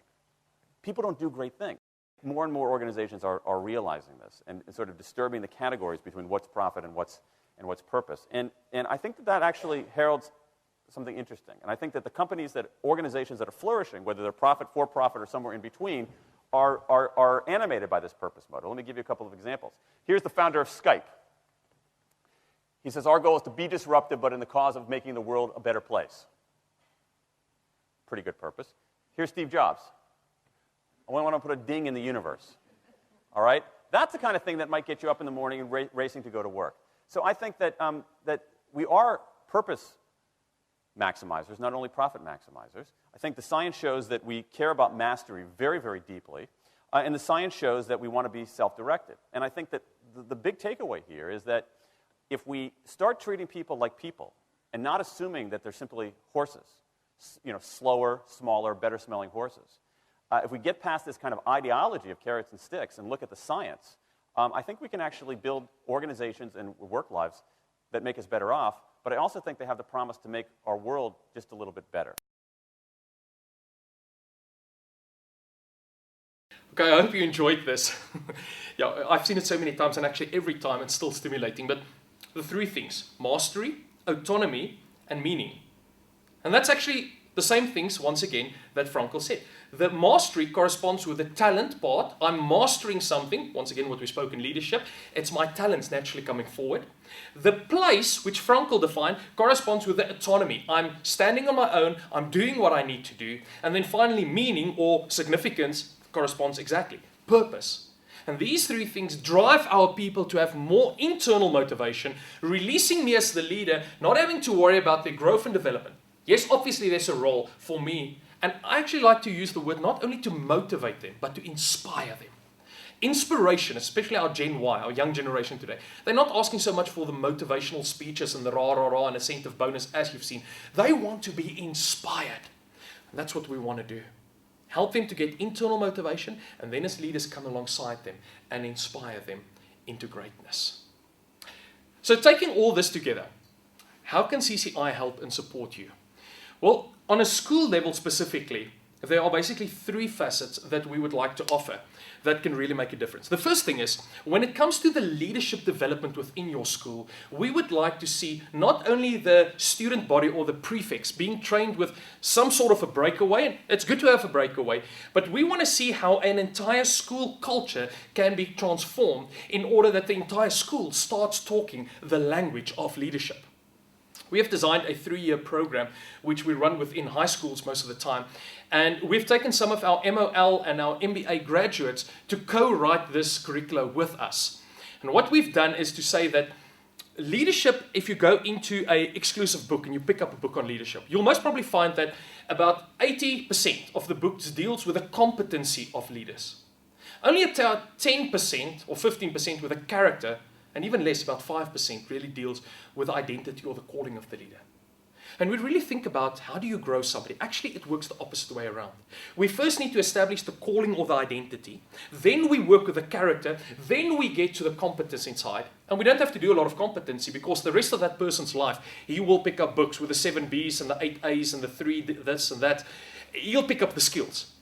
people don't do great things. More and more organizations are realizing this and sort of disturbing the categories between what's profit and what's purpose. And I think that actually heralds something interesting. And I think that the organizations that are flourishing, whether they're profit, for profit, or somewhere in between, are animated by this purpose motive. Let me give you a couple of examples. Here's the founder of Skype. He says, our goal is to be disruptive, but in the cause of making the world a better place. Pretty good purpose. Here's Steve Jobs. I want to put a ding in the universe. All right? That's the kind of thing that might get you up in the morning and racing to go to work. So I think that, that we are purpose maximizers, not only profit maximizers. I think the science shows that we care about mastery very, very deeply. And the science shows that we want to be self-directed. And I think that the big takeaway here is that if we start treating people like people and not assuming that they're simply horses, slower, smaller, better-smelling horses, if we get past this kind of ideology of carrots and sticks and look at the science, I think we can actually build organizations and work lives that make us better off, but I also think they have the promise to make our world just a little bit better. Okay, I hope you enjoyed this. Yeah, I've seen it so many times, and actually every time it's still stimulating. But the 3 things: mastery, autonomy, and meaning. And that's actually the same things, once again, that Frankl said. The mastery corresponds with the talent part. I'm mastering something. Once again, what we spoke in leadership. It's my talents naturally coming forward. The place, which Frankl defined, corresponds with the autonomy. I'm standing on my own. I'm doing what I need to do. And then finally, meaning or significance corresponds exactly. Purpose. And these 3 things drive our people to have more internal motivation, releasing me as the leader, not having to worry about their growth and development. Yes, obviously there's a role for me. And I actually like to use the word not only to motivate them, but to inspire them. Inspiration, especially our Gen Y, our young generation today, they're not asking so much for the motivational speeches and the rah-rah-rah and incentive bonus as you've seen. They want to be inspired. And that's what we want to do. Help them to get internal motivation, and then as leaders come alongside them and inspire them into greatness. So taking all this together, how can CCI help and support you? Well, on a school level specifically, there are basically three facets that we would like to offer that can really make a difference. The first thing is, when it comes to the leadership development within your school, we would like to see not only the student body or the prefects being trained with some sort of a breakaway, and it's good to have a breakaway, but we want to see how an entire school culture can be transformed in order that the entire school starts talking the language of leadership. We have designed a 3-year program which we run within high schools most of the time. And we've taken some of our MOL and our MBA graduates to co-write this curricula with us. And what we've done is to say that leadership, if you go into an exclusive book and you pick up a book on leadership, you'll most probably find that about 80% of the books deals with the competency of leaders. Only about 10% or 15% with the character, and even less, about 5%, really deals with the identity or the calling of the leader. And we really think about how do you grow somebody. Actually, it works the opposite way around. We first need to establish the calling or the identity. Then we work with the character. Then we get to the competence inside. And we don't have to do a lot of competency because the rest of that person's life, he will pick up books with the 7 Bs and the 8 As and the 3 this and that. He'll pick up the skills.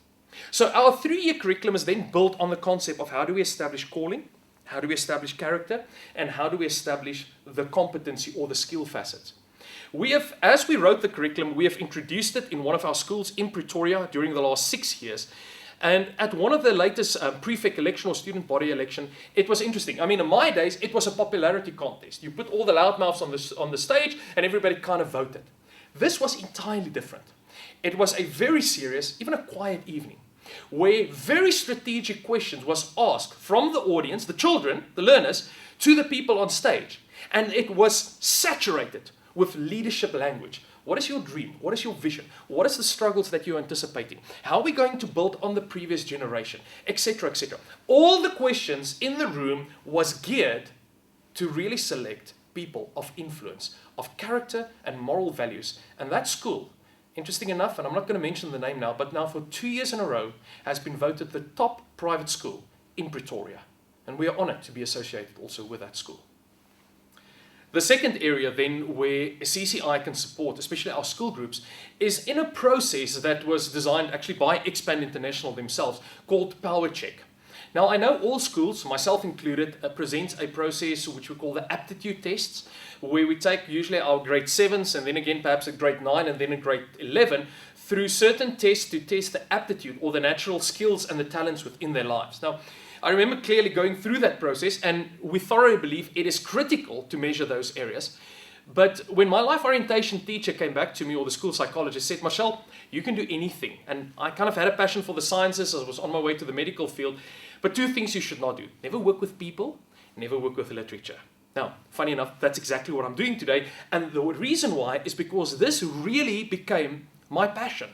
So our 3-year curriculum is then built on the concept of how do we establish calling, how do we establish character, and how do we establish the competency or the skill facets. We have, as we wrote the curriculum, we have introduced it in one of our schools in Pretoria during the last 6 years. And at one of the latest prefect election or student body election, it was interesting. I mean, in my days, it was a popularity contest. You put all the loudmouths on the stage and everybody kind of voted. This was entirely different. It was a very serious, even a quiet evening, where very strategic questions was asked from the audience, the children, the learners, to the people on stage. And it was saturated with leadership language. What is your dream? What is your vision? What is the struggles that you're anticipating? How are we going to build on the previous generation? Etc., etc. All the questions in the room was geared to really select people of influence, of character and moral values. And that school, interesting enough, and I'm not going to mention the name now, but now for 2 years in a row has been voted the top private school in Pretoria. And we are honored to be associated also with that school. The second area then where CCI can support, especially our school groups, is in a process that was designed actually by Expand International themselves called Power Check. Now I know all schools, myself included, present a process which we call the aptitude tests, where we take usually our grade 7s and then again perhaps a grade 9 and then a grade 11 through certain tests to test the aptitude or the natural skills and the talents within their lives. Now, I remember clearly going through that process, and we thoroughly believe it is critical to measure those areas. But when my life orientation teacher came back to me, or the school psychologist, said, Marcel, you can do anything. And I kind of had a passion for the sciences. I was on my way to the medical field. But 2 things you should not do. Never work with people, never work with literature. Now, funny enough, that's exactly what I'm doing today. And the reason why is because this really became my passion.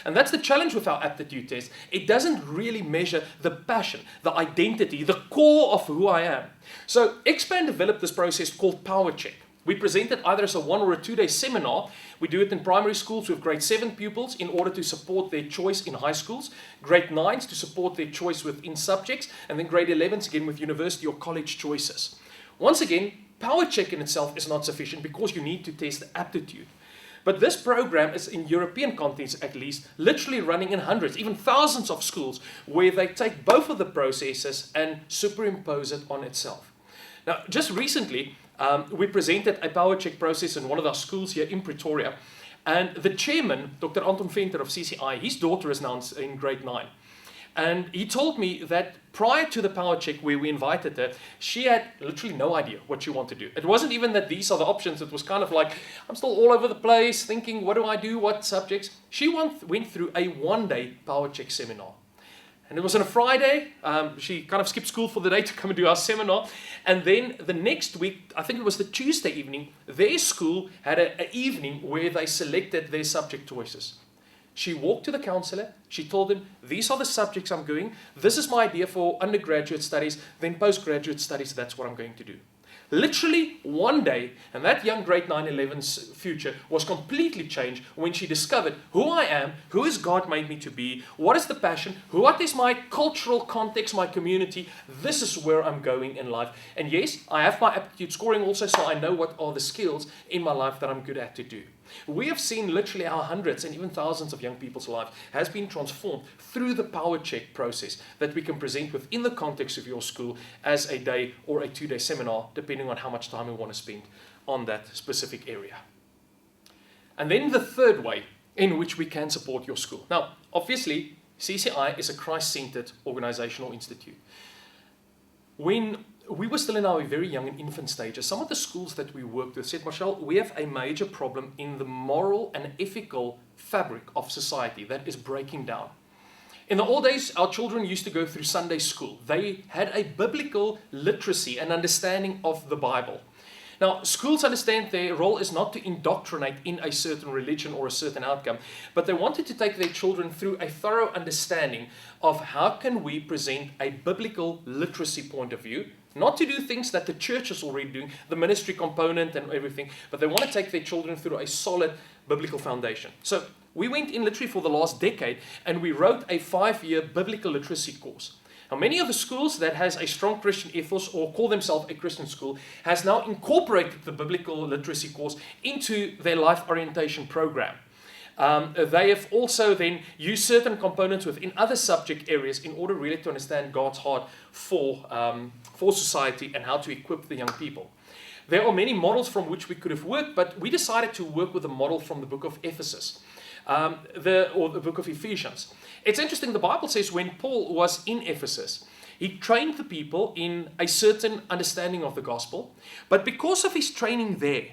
And that's the challenge with our aptitude test. It doesn't really measure the passion, the identity, the core of who I am. So Expand developed this process called Power Check. We present it either as a 1 or a 2-day seminar. We do it in primary schools with grade 7 pupils in order to support their choice in high schools, grade 9s to support their choice within subjects, and then grade 11s again with university or college choices. Once again, Power Check in itself is not sufficient because you need to test the aptitude. But this program is in European countries at least, literally running in hundreds, even thousands of schools where they take both of the processes and superimpose it on itself. Now, just recently, we presented a Power Check process in one of our schools here in Pretoria. And the chairman, Dr. Anton Venter of CCI, his daughter is now in grade 9. And he told me that prior to the Power Check where we invited her, she had literally no idea what she wanted to do. It wasn't even that these are the options. It was kind of like, I'm still all over the place thinking, what do I do, what subjects? She went through a 1-day Power Check seminar. And it was on a Friday. She kind of skipped school for the day to come and do our seminar. And then the next week, I think it was the Tuesday evening, their school had an evening where they selected their subject choices. She walked to the counselor, she told him, these are the subjects I'm doing, this is my idea for undergraduate studies, then postgraduate studies, that's what I'm going to do. Literally 1 day, and that young grade 9-11's future was completely changed when she discovered who I am, who has God made me to be, what is the passion, what is my cultural context, my community, this is where I'm going in life. And yes, I have my aptitude scoring also, so I know what are the skills in my life that I'm good at to do. We have seen literally our hundreds and even thousands of young people's lives has been transformed through the power check process that we can present within the context of your school as a day or a 2-day seminar, depending on how much time we want to spend on that specific area. And then the third way in which we can support your school. Now, obviously, CCI is a Christ-centered organizational institute. When we were still in our very young and infant stages, some of the schools that we worked with said, Marshall, we have a major problem in the moral and ethical fabric of society that is breaking down. In the old days, our children used to go through Sunday school. They had a biblical literacy and understanding of the Bible. Now, schools understand their role is not to indoctrinate in a certain religion or a certain outcome, but they wanted to take their children through a thorough understanding of how can we present a biblical literacy point of view, not to do things that the church is already doing, the ministry component and everything, but they want to take their children through a solid biblical foundation. So we went in literally for the last decade and we wrote a 5-year biblical literacy course. Now, many of the schools that has a strong Christian ethos or call themselves a Christian school has now incorporated the biblical literacy course into their life orientation program. They have also then used certain components within other subject areas in order really to understand God's heart for society and how to equip the young people. There are many models from which we could have worked, but we decided to work with a model from the book of Ephesus, the book of Ephesians. It's interesting, the Bible says when Paul was in Ephesus, he trained the people in a certain understanding of the gospel, but because of his training there,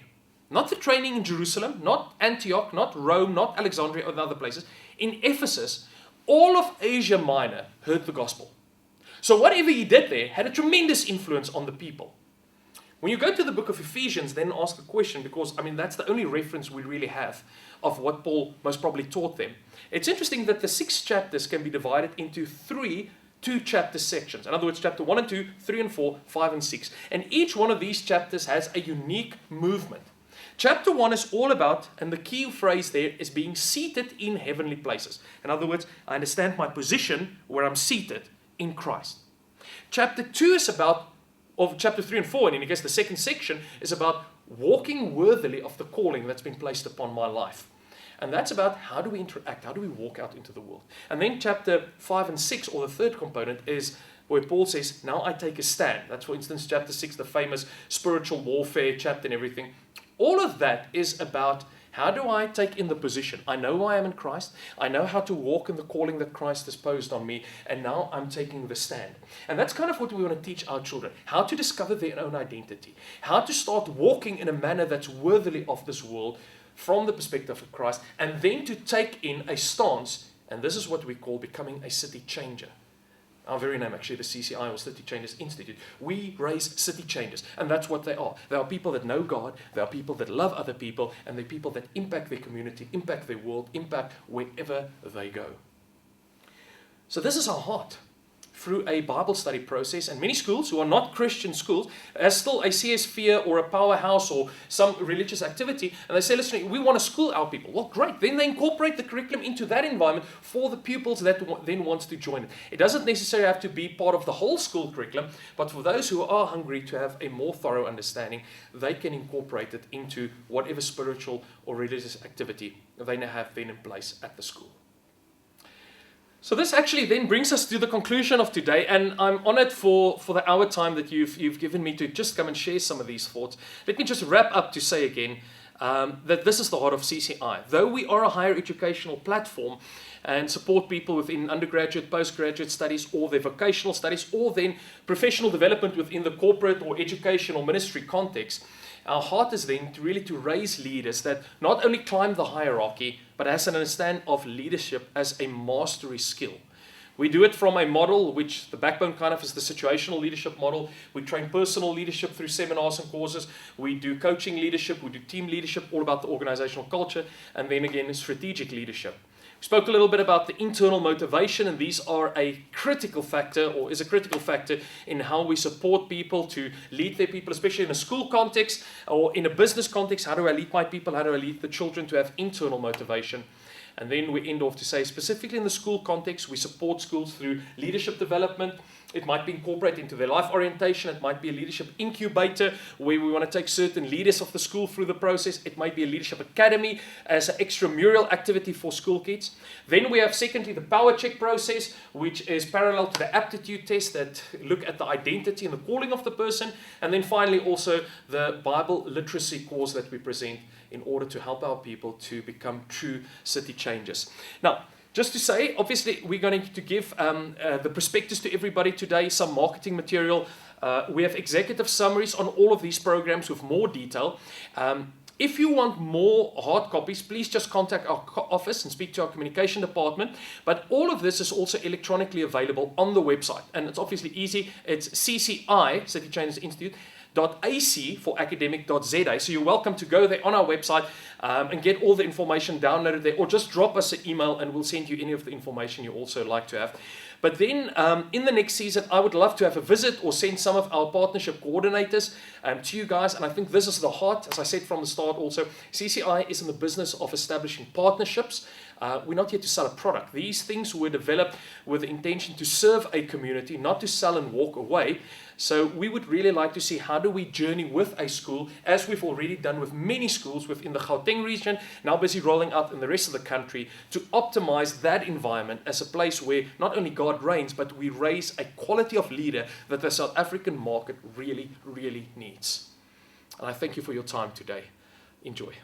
not the training in Jerusalem, not Antioch, not Rome, not Alexandria or other places, in Ephesus, all of Asia Minor heard the gospel. So whatever he did there had a tremendous influence on the people. When you go to the book of Ephesians, then ask the question, because, that's the only reference we really have of what Paul most probably taught them. It's interesting that the 6 chapters can be divided into 3 2-chapter sections. In other words, chapter 1 and 2, 3 and 4, 5 and 6. And each one of these chapters has a unique movement. Chapter 1 is all about, and the key phrase there is being seated in heavenly places. In other words, I understand my position where I'm seated in Christ. Chapter 2 is about, of chapter 3 and 4, and in case the second section is about walking worthily of the calling that's been placed upon my life. And that's about how do we interact, how do we walk out into the world. And then chapter 5 and 6, or the third component, is where Paul says, now I take a stand. That's, for instance, chapter 6, the famous spiritual warfare chapter and everything. All of that is about how do I take in the position. I know I am in Christ. I know how to walk in the calling that Christ has posed on me. And now I'm taking the stand. And that's kind of what we want to teach our children. How to discover their own identity. How to start walking in a manner that's worthily of this world from the perspective of Christ. And then to take in a stance. And this is what we call becoming a city changer. Our very name, actually, the CCI, or City Changers Institute. We raise city changers, and that's what they are. They are people that know God, they are people that love other people, and they're people that impact their community, impact their world, impact wherever they go. So this is our heart through a Bible study process, and many schools who are not Christian schools has still a CSV or a powerhouse or some religious activity, and they say, listen, we want to school our people. Well, great. Then they incorporate the curriculum into that environment for the pupils that then wants to join it. It doesn't necessarily have to be part of the whole school curriculum, but for those who are hungry to have a more thorough understanding, they can incorporate it into whatever spiritual or religious activity they now have then in place at the school. So this actually then brings us to the conclusion of today, and I'm honored for the hour time that you've given me to just come and share some of these thoughts. Let me just wrap up to say again that this is the heart of CCI. Though we are a higher educational platform and support people within undergraduate, postgraduate studies, or their vocational studies, or then professional development within the corporate or education or ministry context, our heart is then to raise leaders that not only climb the hierarchy, but has an understanding of leadership as a mastery skill. We do it from a model which the backbone kind of is the situational leadership model. We train personal leadership through seminars and courses. We do coaching leadership. We do team leadership, all about the organizational culture. And then again, strategic leadership. We spoke a little bit about the internal motivation, and these are a critical factor, or is a critical factor in how we support people to lead their people, especially in a school context or in a business context. How do I lead my people? How do I lead the children to have internal motivation? And then we end off to say, specifically in the school context, we support schools through leadership development. It might be incorporated into their life orientation. It might be a leadership incubator where we want to take certain leaders of the school through the process. It might be a leadership academy as an extramural activity for school kids. Then we have, secondly, the power check process, which is parallel to the aptitude test that look at the identity and the calling of the person. And then finally, also the Bible literacy course that we present in order to help our people to become true city changers. Now, just to say, obviously, we're going to give the prospectus to everybody today, some marketing material. We have executive summaries on all of these programs with more detail. If you want more hard copies, please just contact our office and speak to our communication department. But all of this is also electronically available on the website. And it's obviously easy. It's CCI, City Changers Institute, .ac for academic.za. So you're welcome to go there on our website and get all the information downloaded there, or just drop us an email and we'll send you any of the information you also like to have. But then in the next season, I would love to have a visit or send some of our partnership coordinators to you guys. And I think this is the heart, as I said from the start also, CCI is in the business of establishing partnerships. We're not here to sell a product. These things were developed with the intention to serve a community, not to sell and walk away. So we would really like to see how do we journey with a school, as we've already done with many schools within the Gauteng region, now busy rolling out in the rest of the country, to optimize that environment as a place where not only God reigns, but we raise a quality of leader that the South African market really, really needs. And I thank you for your time today. Enjoy.